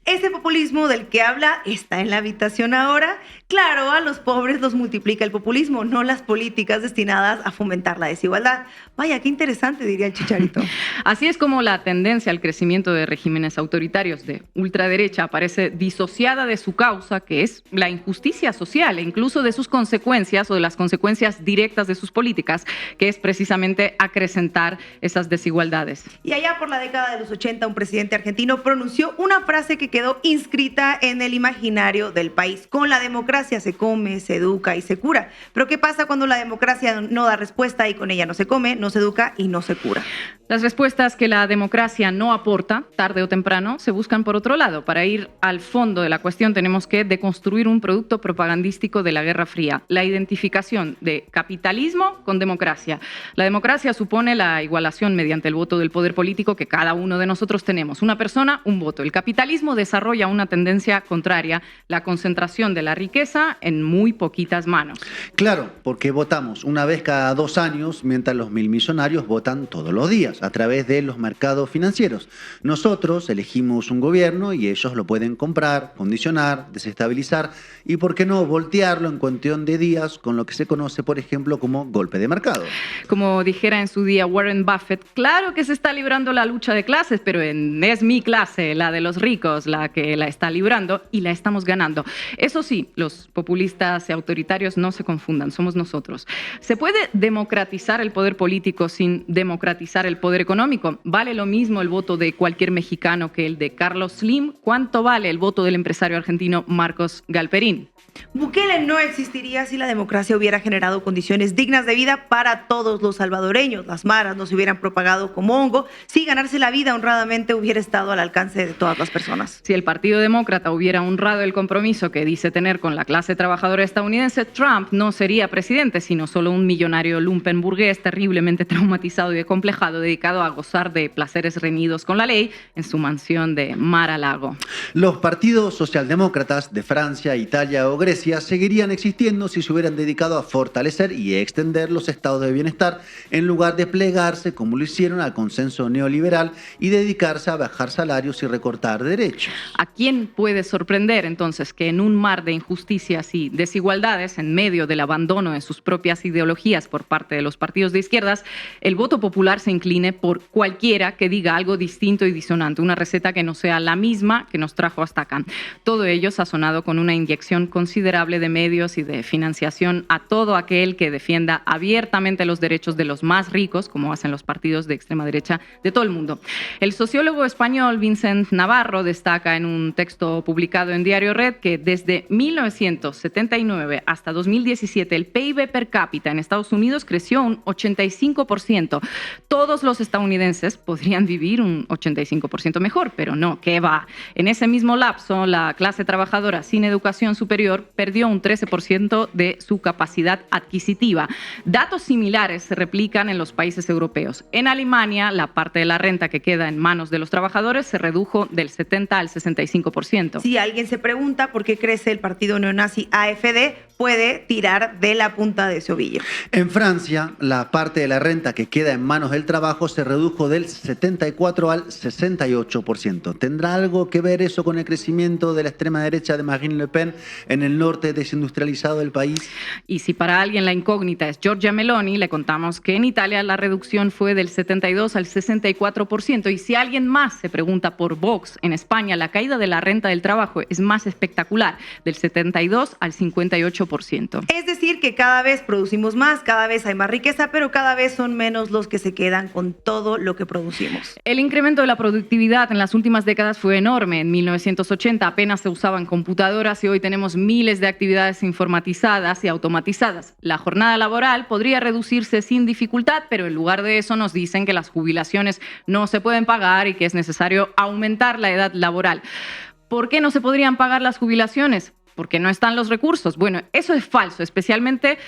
Ese populismo del que habla está en la habitación ahora. Claro, a los pobres los multiplica el populismo, no las políticas destinadas a fomentar la desigualdad. Vaya, qué interesante, diría el Chicharito. Así es como la tendencia al crecimiento de regímenes autoritarios de ultraderecha aparece disociada de su causa, que es la injusticia social, e incluso de sus consecuencias o de las consecuencias directas de sus políticas, que es precisamente acrecentar esas desigualdades. Y allá por la década de los 80, un presidente argentino pronunció una frase que quedó inscrita en el imaginario del país: con la democracia se come, se educa y se cura. Pero ¿qué pasa cuando la democracia no da respuesta y con ella no se come, no se educa y no se cura? Las respuestas que la democracia no aporta, tarde o temprano, se buscan por otro lado. Para ir al fondo de la cuestión tenemos que deconstruir un producto propagandístico de la Guerra Fría: la identificación de capitalismo con democracia. La democracia supone la igualación mediante el voto del poder político que cada uno de nosotros tenemos. Una persona, un voto. El capitalismo desarrolla una tendencia contraria: la concentración de la riqueza en muy poquitas manos. Claro, porque votamos una vez cada 2 años, mientras los 1.000 millonarios votan todos los días a través de los mercados financieros. Nosotros elegimos un gobierno y ellos lo pueden comprar, condicionar, desestabilizar y, ¿por qué no, voltearlo en cuestión de días con lo que se conoce, por ejemplo, como golpe de mercado? Como dijera en su día Warren Buffett, claro que se está librando la lucha de clases, pero es mi clase, la de los ricos, la que la está librando, y la estamos ganando. Eso sí, los populistas y autoritarios no se confundan, somos nosotros. ¿Se puede democratizar el poder político sin democratizar el poder económico? ¿Vale lo mismo el voto de cualquier mexicano que el de Carlos Slim? ¿Cuánto vale el voto del empresario argentino Marcos Galperín? Bukele no existiría si la democracia hubiera generado condiciones dignas de vida para todos los salvadoreños. Las maras no se hubieran propagado como hongo si ganarse la vida honradamente hubiera estado al alcance de todas las personas. Si el Partido Demócrata hubiera honrado el compromiso que dice tener con la clase trabajadora estadounidense, Trump no sería presidente, sino solo un millonario lumpenburgués terriblemente traumatizado y acomplejado de dedicado a gozar de placeres reñidos con la ley en su mansión de Mar-a-Lago. Los partidos socialdemócratas de Francia, Italia o Grecia seguirían existiendo si se hubieran dedicado a fortalecer y extender los estados de bienestar en lugar de plegarse, como lo hicieron, al consenso neoliberal y dedicarse a bajar salarios y recortar derechos. ¿A quién puede sorprender entonces que en un mar de injusticias y desigualdades, en medio del abandono de sus propias ideologías por parte de los partidos de izquierdas, el voto popular se incline por cualquiera que diga algo distinto y disonante, una receta que no sea la misma que nos trajo hasta acá? Todo ello sazonado con una inyección considerable de medios y de financiación a todo aquel que defienda abiertamente los derechos de los más ricos, como hacen los partidos de extrema derecha de todo el mundo. El sociólogo español Vicent Navarro destaca en un texto publicado en Diario Red que desde 1979 hasta 2017 el PIB per cápita en Estados Unidos creció un 85%. Todos los estadounidenses podrían vivir un 85% mejor, pero no, ¿qué va? En ese mismo lapso, la clase trabajadora sin educación superior perdió un 13% de su capacidad adquisitiva. Datos similares se replican en los países europeos. En Alemania, la parte de la renta que queda en manos de los trabajadores se redujo del 70 al 65%. Si alguien se pregunta por qué crece el partido neonazi AfD, puede tirar de la punta de ese ovillo. En Francia, la parte de la renta que queda en manos del trabajo se redujo del 74 al 68%. ¿Tendrá algo que ver eso con el crecimiento de la extrema derecha de Marine Le Pen en el norte desindustrializado del país? Y si para alguien la incógnita es Giorgia Meloni, le contamos que en Italia la reducción fue del 72 al 64%. Y si alguien más se pregunta por Vox, en España la caída de la renta del trabajo es más espectacular, del 72 al 58%. Es decir, que cada vez producimos más, cada vez hay más riqueza, pero cada vez son menos los que se quedan con todo lo que producimos. El incremento de la productividad en las últimas décadas fue enorme. En 1980 apenas se usaban computadoras y hoy tenemos miles de actividades informatizadas y automatizadas. La jornada laboral podría reducirse sin dificultad, pero en lugar de eso nos dicen que las jubilaciones no se pueden pagar y que es necesario aumentar la edad laboral. ¿Por qué no se podrían pagar las jubilaciones? Porque no están los recursos. Bueno, eso es falso, especialmente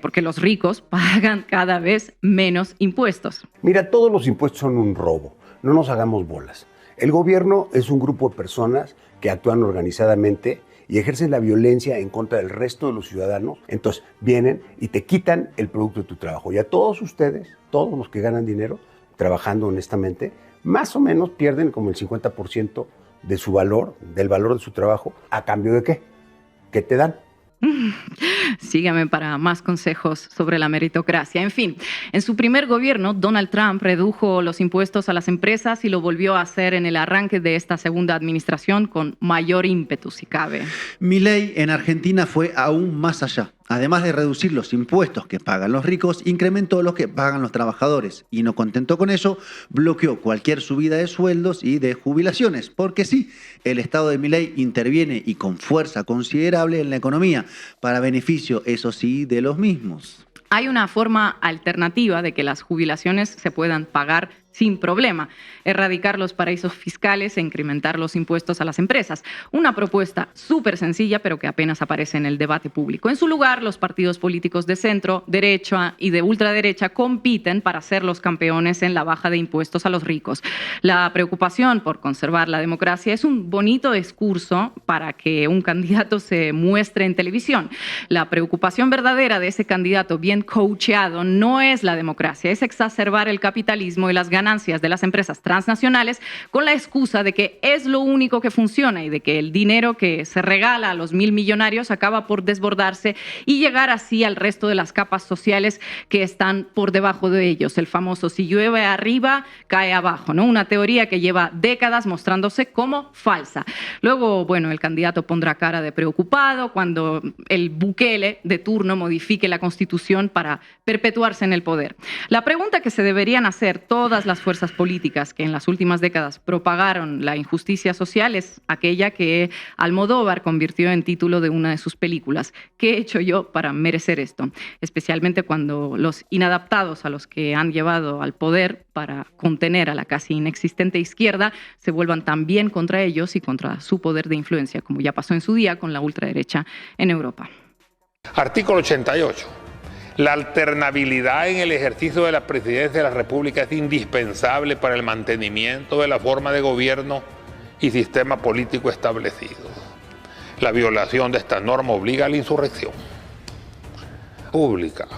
porque los ricos pagan cada vez menos impuestos. Mira, todos los impuestos son un robo. No nos hagamos bolas. El gobierno es un grupo de personas que actúan organizadamente y ejercen la violencia en contra del resto de los ciudadanos. Entonces vienen y te quitan el producto de tu trabajo. Y a todos ustedes, todos los que ganan dinero trabajando honestamente, más o menos pierden como el 50% de su valor, del valor de su trabajo. ¿A cambio de qué? ¿Qué te dan? Sígame para más consejos sobre la meritocracia. En fin, en su primer gobierno, Donald Trump redujo los impuestos a las empresas y lo volvió a hacer en el arranque de esta segunda administración con mayor ímpetu, si cabe. Milei en Argentina fue aún más allá. Además de reducir los impuestos que pagan los ricos, incrementó los que pagan los trabajadores. Y no contento con eso, bloqueó cualquier subida de sueldos y de jubilaciones. Porque sí, el Estado de Milei interviene y con fuerza considerable en la economía, para beneficio, eso sí, de los mismos. Hay una forma alternativa de que las jubilaciones se puedan pagar sin problema: erradicar los paraísos fiscales e incrementar los impuestos a las empresas. Una propuesta súper sencilla, pero que apenas aparece en el debate público. En su lugar, los partidos políticos de centro, derecha y de ultraderecha compiten para ser los campeones en la baja de impuestos a los ricos. La preocupación por conservar la democracia es un bonito discurso para que un candidato se muestre en televisión. La preocupación verdadera de ese candidato bien coacheado no es la democracia, es exacerbar el capitalismo y las ganancias de las empresas transnacionales con la excusa de que es lo único que funciona y de que el dinero que se regala a los 1.000 millonarios acaba por desbordarse y llegar así al resto de las capas sociales que están por debajo de ellos. El famoso si llueve arriba, cae abajo, ¿no? Una teoría que lleva décadas mostrándose como falsa. Luego, bueno, el candidato pondrá cara de preocupado cuando el Bukele de turno modifique la Constitución para perpetuarse en el poder. La pregunta que se deberían hacer todas las fuerzas políticas que en las últimas décadas propagaron la injusticia social es aquella que Almodóvar convirtió en título de una de sus películas. ¿Qué he hecho yo para merecer esto? Especialmente cuando los inadaptados a los que han llevado al poder para contener a la casi inexistente izquierda se vuelvan también contra ellos y contra su poder de influencia, como ya pasó en su día con la ultraderecha en Europa. Artículo 88. La alternabilidad en el ejercicio de la presidencia de la República es indispensable para el mantenimiento de la forma de gobierno y sistema político establecido. La violación de esta norma obliga a la insurrección pública,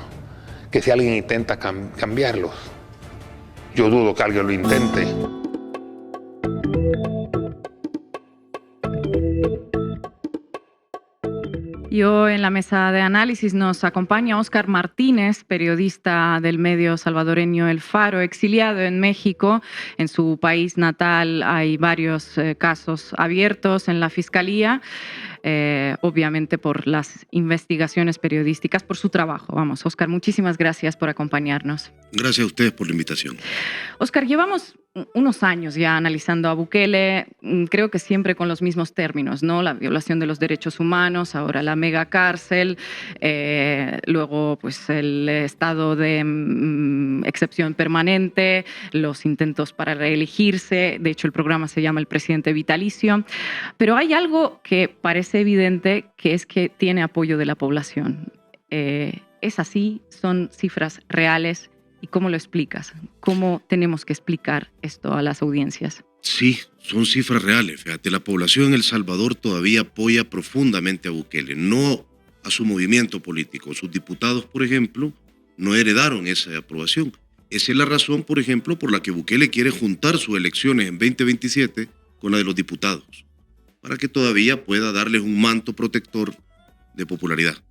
que si alguien intenta cambiarlos, yo dudo que alguien lo intente. Y hoy en la mesa de análisis nos acompaña Óscar Martínez, periodista del medio salvadoreño El Faro, exiliado en México. En su país natal hay varios casos abiertos en la Fiscalía, obviamente por las investigaciones periodísticas, por su trabajo. Vamos, Óscar, muchísimas gracias por acompañarnos. Gracias a ustedes por la invitación. Óscar, llevamos unos años ya analizando a Bukele, creo que siempre con los mismos términos, ¿no? La violación de los derechos humanos, ahora la mega cárcel, luego pues el estado de excepción permanente, los intentos para reelegirse, de hecho el programa se llama El Presidente Vitalicio, pero hay algo que parece evidente, que es que tiene apoyo de la población. ¿Es así? ¿Son cifras reales? ¿Y cómo lo explicas? ¿Cómo tenemos que explicar esto a las audiencias? Sí, son cifras reales. Fíjate, la población en El Salvador todavía apoya profundamente a Bukele, no a su movimiento político. Sus diputados, por ejemplo, no heredaron esa aprobación. Esa es la razón, por ejemplo, por la que Bukele quiere juntar sus elecciones en 2027 con la de los diputados, para que todavía pueda darles un manto protector de popularidad.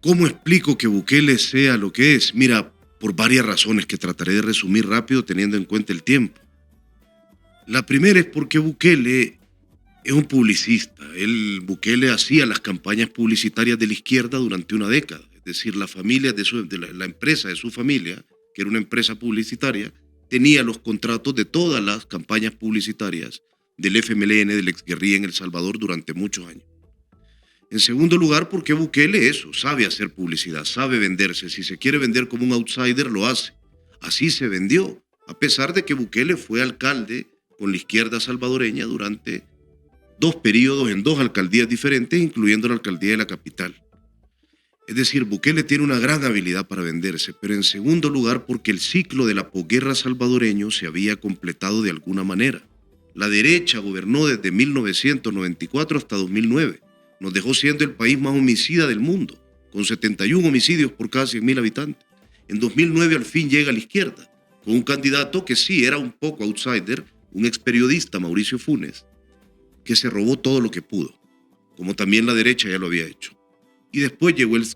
¿Cómo explico que Bukele sea lo que es? Mira, por varias razones que trataré de resumir rápido teniendo en cuenta el tiempo. La primera es porque Bukele es un publicista. Bukele hacía las campañas publicitarias de la izquierda durante una década. Es decir, la familia la empresa de su familia, que era una empresa publicitaria, tenía los contratos de todas las campañas publicitarias del FMLN, del exguerrilla en El Salvador durante muchos años. En segundo lugar, porque Bukele sabe hacer publicidad, sabe venderse. Si se quiere vender como un outsider, lo hace. Así se vendió, a pesar de que Bukele fue alcalde con la izquierda salvadoreña durante 2 periodos en 2 alcaldías diferentes, incluyendo la alcaldía de la capital. Es decir, Bukele tiene una gran habilidad para venderse, pero en segundo lugar porque el ciclo de la posguerra salvadoreño se había completado de alguna manera. La derecha gobernó desde 1994 hasta 2009. Nos dejó siendo el país más homicida del mundo, con 71 homicidios por cada 100.000 habitantes. En 2009 al fin llega a la izquierda, con un candidato que sí era un poco outsider, un experiodista, Mauricio Funes, que se robó todo lo que pudo, como también la derecha ya lo había hecho. Y después llegó el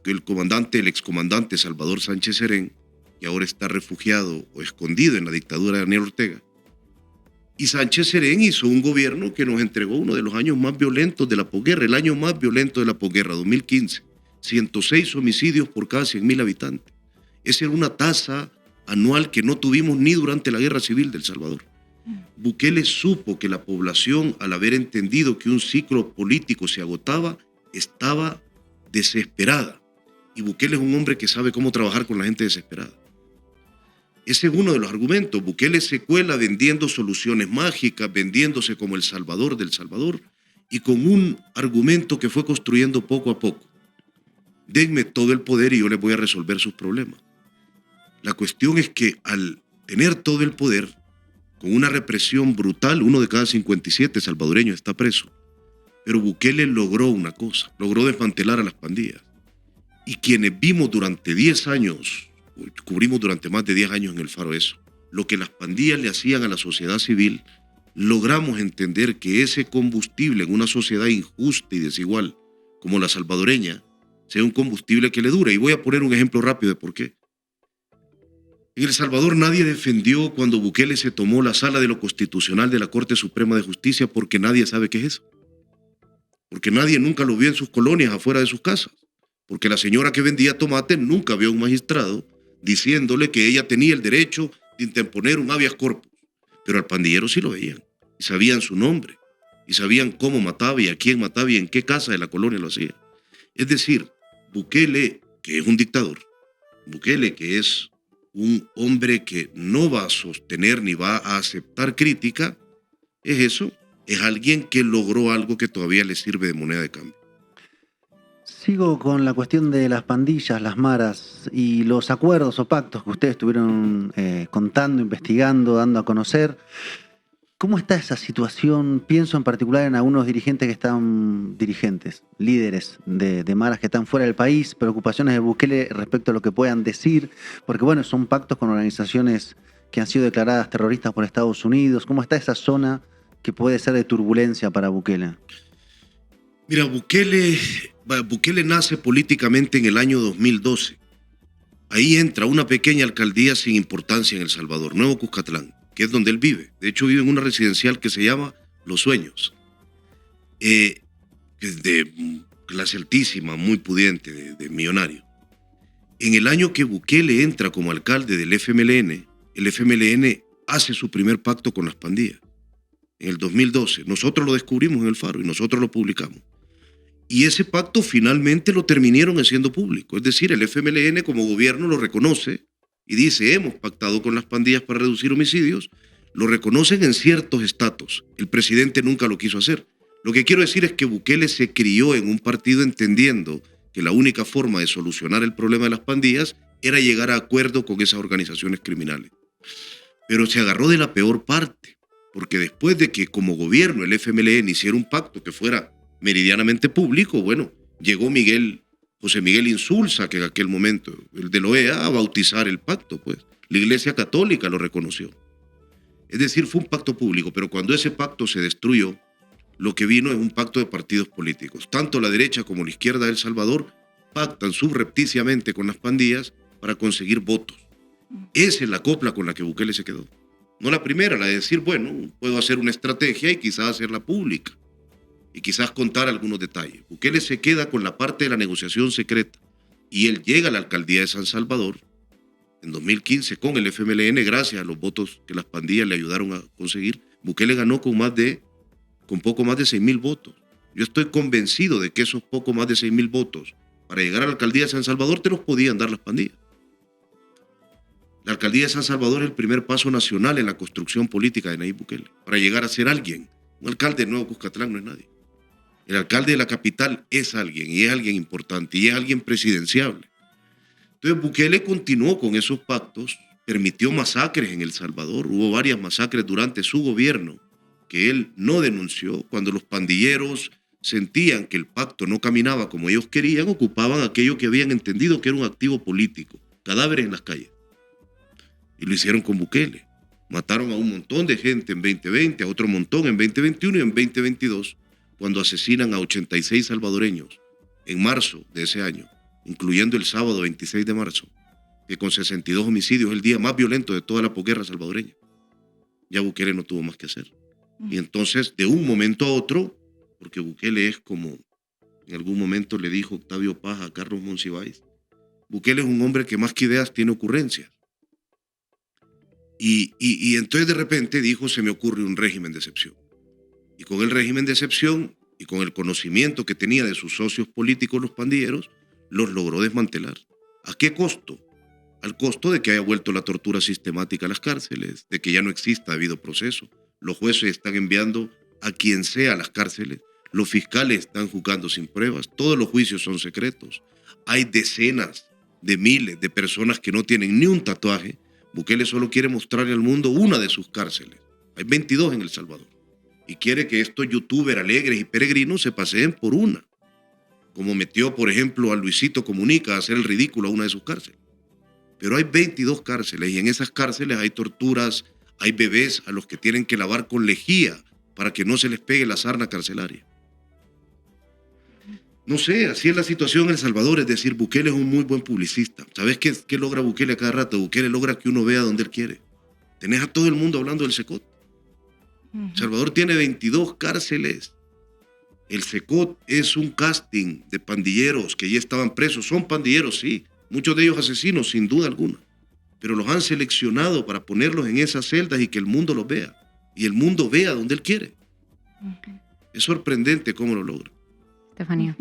excomandante Salvador Sánchez Serén, que ahora está refugiado o escondido en la dictadura de Daniel Ortega. Y Sánchez Serén hizo un gobierno que nos entregó uno de los años más violentos de la posguerra, el año más violento de la posguerra, 2015. 106 homicidios por cada 100.000 habitantes. Esa era una tasa anual que no tuvimos ni durante la Guerra Civil de El Salvador. Bukele supo que la población, al haber entendido que un ciclo político se agotaba, estaba desesperada. Y Bukele es un hombre que sabe cómo trabajar con la gente desesperada. Ese es uno de los argumentos. Bukele se cuela vendiendo soluciones mágicas, vendiéndose como el Salvador del Salvador y con un argumento que fue construyendo poco a poco. Denme todo el poder y yo les voy a resolver sus problemas. La cuestión es que al tener todo el poder, con una represión brutal, 1 de cada 57 salvadoreños está preso. Pero Bukele logró una cosa, logró desmantelar a las pandillas. Y quienes vimos durante 10 años, cubrimos durante más de 10 años en El Faro eso, lo que las pandillas le hacían a la sociedad civil, logramos entender que ese combustible en una sociedad injusta y desigual como la salvadoreña sea un combustible que le dure. Y voy a poner un ejemplo rápido de por qué. En El Salvador nadie defendió cuando Bukele se tomó la sala de lo constitucional de la Corte Suprema de Justicia porque nadie sabe qué es eso. Porque nadie nunca lo vio en sus colonias, afuera de sus casas. Porque la señora que vendía tomate nunca vio a un magistrado diciéndole que ella tenía el derecho de interponer un habeas corpus. Pero al pandillero sí lo veían. Y sabían su nombre. Y sabían cómo mataba y a quién mataba y en qué casa de la colonia lo hacía. Es decir, Bukele, que es un dictador, Bukele, que es un hombre que no va a sostener ni va a aceptar crítica, es eso, es alguien que logró algo que todavía le sirve de moneda de cambio. Sigo con la cuestión de las pandillas, las maras y los acuerdos o pactos que ustedes estuvieron contando, investigando, dando a conocer. ¿Cómo está esa situación? Pienso en particular en algunos dirigentes, líderes de maras que están fuera del país, preocupaciones de Bukele respecto a lo que puedan decir, porque bueno, son pactos con organizaciones que han sido declaradas terroristas por Estados Unidos. ¿Cómo está esa zona que puede ser de turbulencia para Bukele? Mira, Bukele nace políticamente en el año 2012. Ahí entra una pequeña alcaldía sin importancia en El Salvador, Nuevo Cuscatlán, que es donde él vive. De hecho, vive en una residencial que se llama Los Sueños, que es de clase altísima, muy pudiente, de millonario. En el año que Bukele entra como alcalde del FMLN, el FMLN hace su primer pacto con las pandillas. En el 2012. Nosotros lo descubrimos en El Faro y nosotros lo publicamos. Y ese pacto finalmente lo terminaron haciendo público. Es decir, el FMLN como gobierno lo reconoce y dice, hemos pactado con las pandillas para reducir homicidios. Lo reconocen en ciertos estatus. El presidente nunca lo quiso hacer. Lo que quiero decir es que Bukele se crió en un partido entendiendo que la única forma de solucionar el problema de las pandillas era llegar a acuerdo con esas organizaciones criminales. Pero se agarró de la peor parte, porque después de que como gobierno el FMLN hiciera un pacto que fuera meridianamente público, bueno, llegó José Miguel Insulza, que en aquel momento, el de la OEA, a bautizar el pacto, pues. La Iglesia Católica lo reconoció. Es decir, fue un pacto público, pero cuando ese pacto se destruyó, lo que vino es un pacto de partidos políticos. Tanto la derecha como la izquierda de El Salvador pactan subrepticiamente con las pandillas para conseguir votos. Esa es la copla con la que Bukele se quedó. No la primera, la de decir, bueno, puedo hacer una estrategia y quizás hacerla pública. Y quizás contar algunos detalles. Bukele se queda con la parte de la negociación secreta y él llega a la alcaldía de San Salvador en 2015 con el FMLN gracias a los votos que las pandillas le ayudaron a conseguir. Bukele ganó con poco más de 6,000 votos. Yo estoy convencido de que esos poco más de 6,000 votos para llegar a la alcaldía de San Salvador te los podían dar las pandillas. La alcaldía de San Salvador es el primer paso nacional en la construcción política de Nayib Bukele para llegar a ser alguien. Un alcalde de Nuevo Cuscatlán no es nadie. El alcalde de la capital es alguien, y es alguien importante, y es alguien presidenciable. Entonces Bukele continuó con esos pactos, permitió masacres en El Salvador, hubo varias masacres durante su gobierno que él no denunció. Cuando los pandilleros sentían que el pacto no caminaba como ellos querían, ocupaban aquello que habían entendido que era un activo político, cadáveres en las calles. Y lo hicieron con Bukele. Mataron a un montón de gente en 2020, a otro montón en 2021 y en 2022, cuando asesinan a 86 salvadoreños en marzo de ese año, incluyendo el sábado 26 de marzo, que con 62 homicidios es el día más violento de toda la posguerra salvadoreña. Ya Bukele no tuvo más que hacer. Y entonces, de un momento a otro, porque Bukele es como en algún momento le dijo Octavio Paz a Carlos Monsiváis, Bukele es un hombre que más que ideas tiene ocurrencias. Y entonces de repente dijo, se me ocurre un régimen de excepción. Y con el régimen de excepción y con el conocimiento que tenía de sus socios políticos, los pandilleros, los logró desmantelar. ¿A qué costo? Al costo de que haya vuelto la tortura sistemática a las cárceles, de que ya no exista debido proceso. Los jueces están enviando a quien sea a las cárceles. Los fiscales están juzgando sin pruebas. Todos los juicios son secretos. Hay decenas de miles de personas que no tienen ni un tatuaje. Bukele solo quiere mostrarle al mundo una de sus cárceles. Hay 22 en El Salvador. Y quiere que estos youtubers alegres y peregrinos se paseen por una. Como metió, por ejemplo, a Luisito Comunica a hacer el ridículo a una de sus cárceles. Pero hay 22 cárceles y en esas cárceles hay torturas, hay bebés a los que tienen que lavar con lejía para que no se les pegue la sarna carcelaria. No sé, así es la situación en El Salvador, es decir, Bukele es un muy buen publicista. ¿Sabes qué logra Bukele a cada rato? Bukele logra que uno vea donde él quiere. Tenés a todo el mundo hablando del SECOT. El Salvador tiene 22 cárceles. El SECOT es un casting de pandilleros que ya estaban presos. Son pandilleros, sí. Muchos de ellos asesinos, sin duda alguna. Pero los han seleccionado para ponerlos en esas celdas y que el mundo los vea. Y el mundo vea donde él quiere. Es sorprendente cómo lo logra. Estefanía.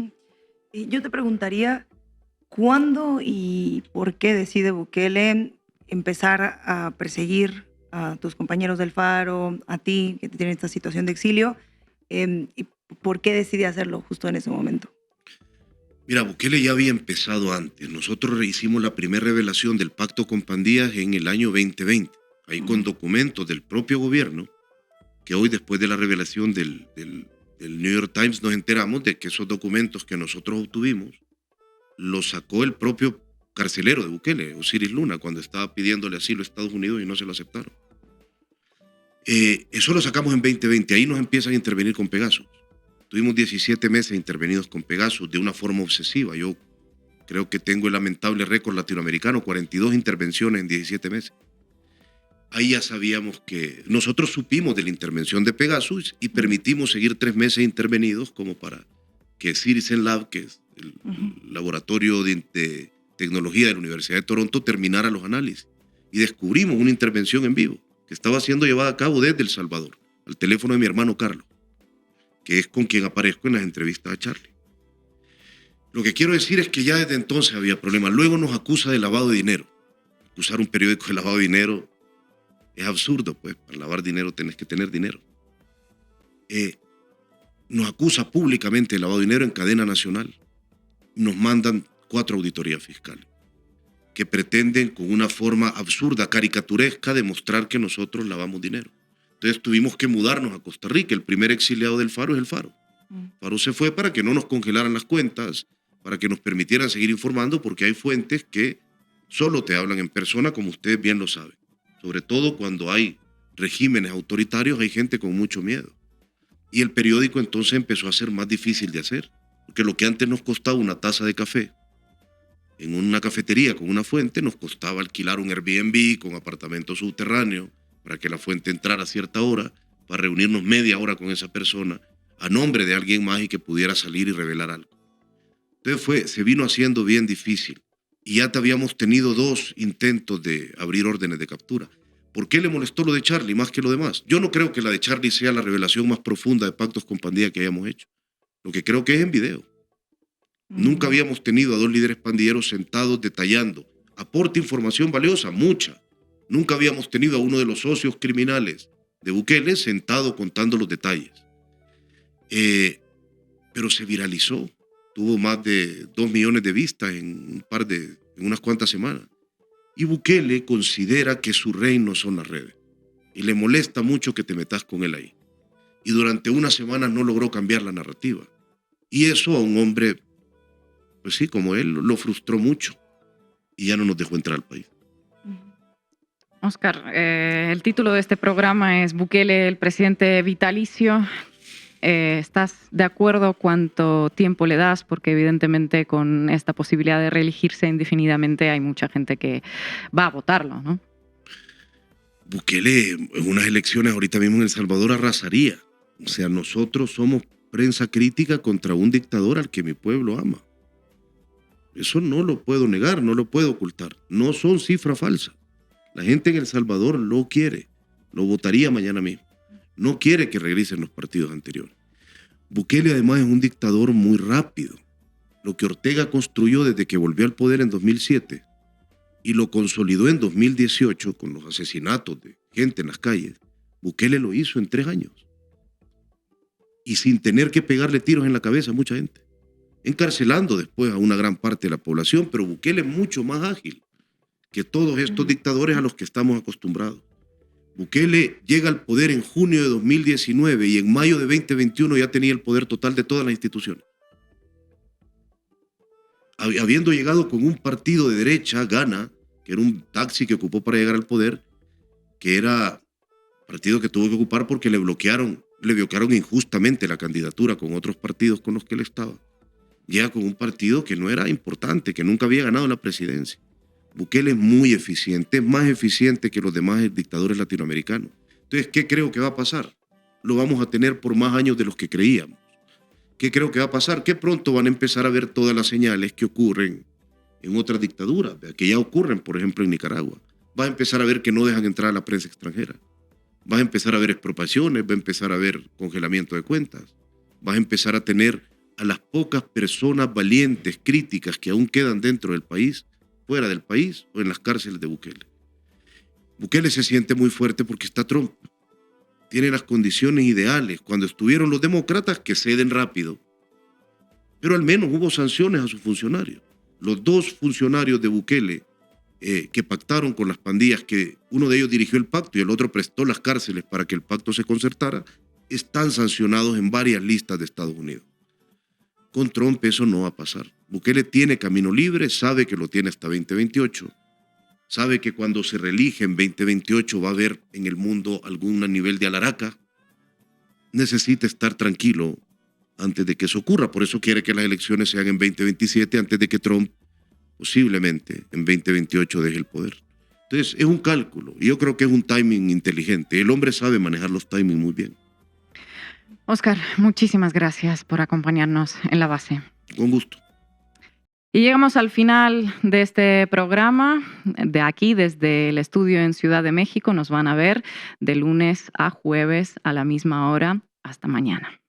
Yo te preguntaría, ¿cuándo y por qué decide Bukele empezar a perseguir a tus compañeros del Faro, a ti, que tienen esta situación de exilio? ¿Y por qué decide hacerlo justo en ese momento? Mira, Bukele ya había empezado antes. Nosotros hicimos la primera revelación del pacto con pandillas en el año 2020, ahí con documentos del propio gobierno, que hoy después de la revelación del New York Times nos enteramos de que esos documentos que nosotros obtuvimos los sacó el propio carcelero de Bukele, Osiris Luna, cuando estaba pidiéndole asilo a Estados Unidos y no se lo aceptaron. Eso lo sacamos en 2020, ahí nos empiezan a intervenir con Pegasus. Tuvimos 17 meses intervenidos con Pegasus de una forma obsesiva. Yo creo que tengo el lamentable récord latinoamericano, 42 intervenciones en 17 meses. Ahí ya sabíamos que nosotros supimos de la intervención de Pegasus y permitimos seguir 3 meses intervenidos como para que Citizen Lab, que es el laboratorio de tecnología de la Universidad de Toronto, terminara los análisis. Y descubrimos una intervención en vivo que estaba siendo llevada a cabo desde El Salvador, al teléfono de mi hermano Carlos, que es con quien aparezco en las entrevistas a Charlie. Lo que quiero decir es que ya desde entonces había problemas. Luego nos acusa de lavado de dinero. Acusar un periódico de lavado de dinero es absurdo, pues. Para lavar dinero tenés que tener dinero. Nos acusa públicamente de lavado de dinero en cadena nacional. Nos mandan 4 auditorías fiscales que pretenden con una forma absurda, caricaturesca, demostrar que nosotros lavamos dinero. Entonces tuvimos que mudarnos a Costa Rica. El primer exiliado del Faro es el Faro. Faro se fue para que no nos congelaran las cuentas, para que nos permitieran seguir informando, porque hay fuentes que solo te hablan en persona, como ustedes bien lo saben. Sobre todo cuando hay regímenes autoritarios, hay gente con mucho miedo. Y el periódico entonces empezó a ser más difícil de hacer, porque lo que antes nos costaba una taza de café en una cafetería con una fuente, nos costaba alquilar un Airbnb con apartamento subterráneo para que la fuente entrara a cierta hora, para reunirnos media hora con esa persona a nombre de alguien más y que pudiera salir y revelar algo. Entonces se vino haciendo bien difícil y ya habíamos tenido 2 intentos de abrir órdenes de captura. ¿Por qué le molestó lo de Charlie más que lo demás? Yo no creo que la de Charlie sea la revelación más profunda de pactos con pandilla que hayamos hecho. Lo que creo que es en video. Nunca habíamos tenido a 2 líderes pandilleros sentados detallando. Aporta información valiosa, mucha. Nunca habíamos tenido a uno de los socios criminales de Bukele sentado contando los detalles. Pero se viralizó. Tuvo más de 2 millones de vistas en unas cuantas semanas. Y Bukele considera que su reino son las redes. Y le molesta mucho que te metas con él ahí. Y durante unas semanas no logró cambiar la narrativa. Y eso a un hombre, pues sí, como él, lo frustró mucho. Y ya no nos dejó entrar al país. Oscar, el título de este programa es Bukele, el presidente vitalicio. ¿Estás de acuerdo? ¿Cuánto tiempo le das? Porque evidentemente con esta posibilidad de reelegirse indefinidamente hay mucha gente que va a votarlo, ¿no? Bukele en unas elecciones ahorita mismo en El Salvador arrasaría. O sea, nosotros somos prensa crítica contra un dictador al que mi pueblo ama. Eso no lo puedo negar, no lo puedo ocultar. No son cifras falsas. La gente en El Salvador lo quiere. Lo votaría mañana mismo. No quiere que regresen los partidos anteriores. Bukele además es un dictador muy rápido. Lo que Ortega construyó desde que volvió al poder en 2007 y lo consolidó en 2018 con los asesinatos de gente en las calles, Bukele lo hizo en 3 años. Y sin tener que pegarle tiros en la cabeza a mucha gente. Encarcelando después a una gran parte de la población, pero Bukele es mucho más ágil que todos estos dictadores a los que estamos acostumbrados. Bukele llega al poder en junio de 2019 y en mayo de 2021 ya tenía el poder total de todas las instituciones. Habiendo llegado con un partido de derecha, Gana, que era un taxi que ocupó para llegar al poder, que era partido que tuvo que ocupar porque le bloquearon injustamente la candidatura con otros partidos con los que él estaba. Llega con un partido que no era importante, que nunca había ganado la presidencia. Bukele es muy eficiente, es más eficiente que los demás dictadores latinoamericanos. Entonces, ¿qué creo que va a pasar? Lo vamos a tener por más años de los que creíamos. ¿Qué creo que va a pasar? Que pronto van a empezar a ver todas las señales que ocurren en otras dictaduras, que ya ocurren, por ejemplo, en Nicaragua. Vas a empezar a ver que no dejan entrar a la prensa extranjera. Vas a empezar a ver expropiaciones, va a empezar a ver congelamiento de cuentas. Vas a empezar a tener a las pocas personas valientes, críticas que aún quedan dentro del país, fuera del país o en las cárceles de Bukele. Bukele se siente muy fuerte porque está Trump. Tiene las condiciones ideales. Cuando estuvieron los demócratas que ceden rápido, pero al menos hubo sanciones a sus funcionarios. Los 2 funcionarios de Bukele que pactaron con las pandillas, que uno de ellos dirigió el pacto y el otro prestó las cárceles para que el pacto se concertara, están sancionados en varias listas de Estados Unidos. Con Trump eso no va a pasar. Bukele tiene camino libre, sabe que lo tiene hasta 2028, sabe que cuando se reelige en 2028 va a haber en el mundo algún nivel de alaraca. Necesita estar tranquilo antes de que eso ocurra. Por eso quiere que las elecciones sean en 2027, antes de que Trump posiblemente en 2028 deje el poder. Entonces es un cálculo y yo creo que es un timing inteligente. El hombre sabe manejar los timings muy bien. Oscar, muchísimas gracias por acompañarnos en La Base. Con gusto. Y llegamos al final de este programa. De aquí, desde el estudio en Ciudad de México, nos van a ver de lunes a jueves a la misma hora. Hasta mañana.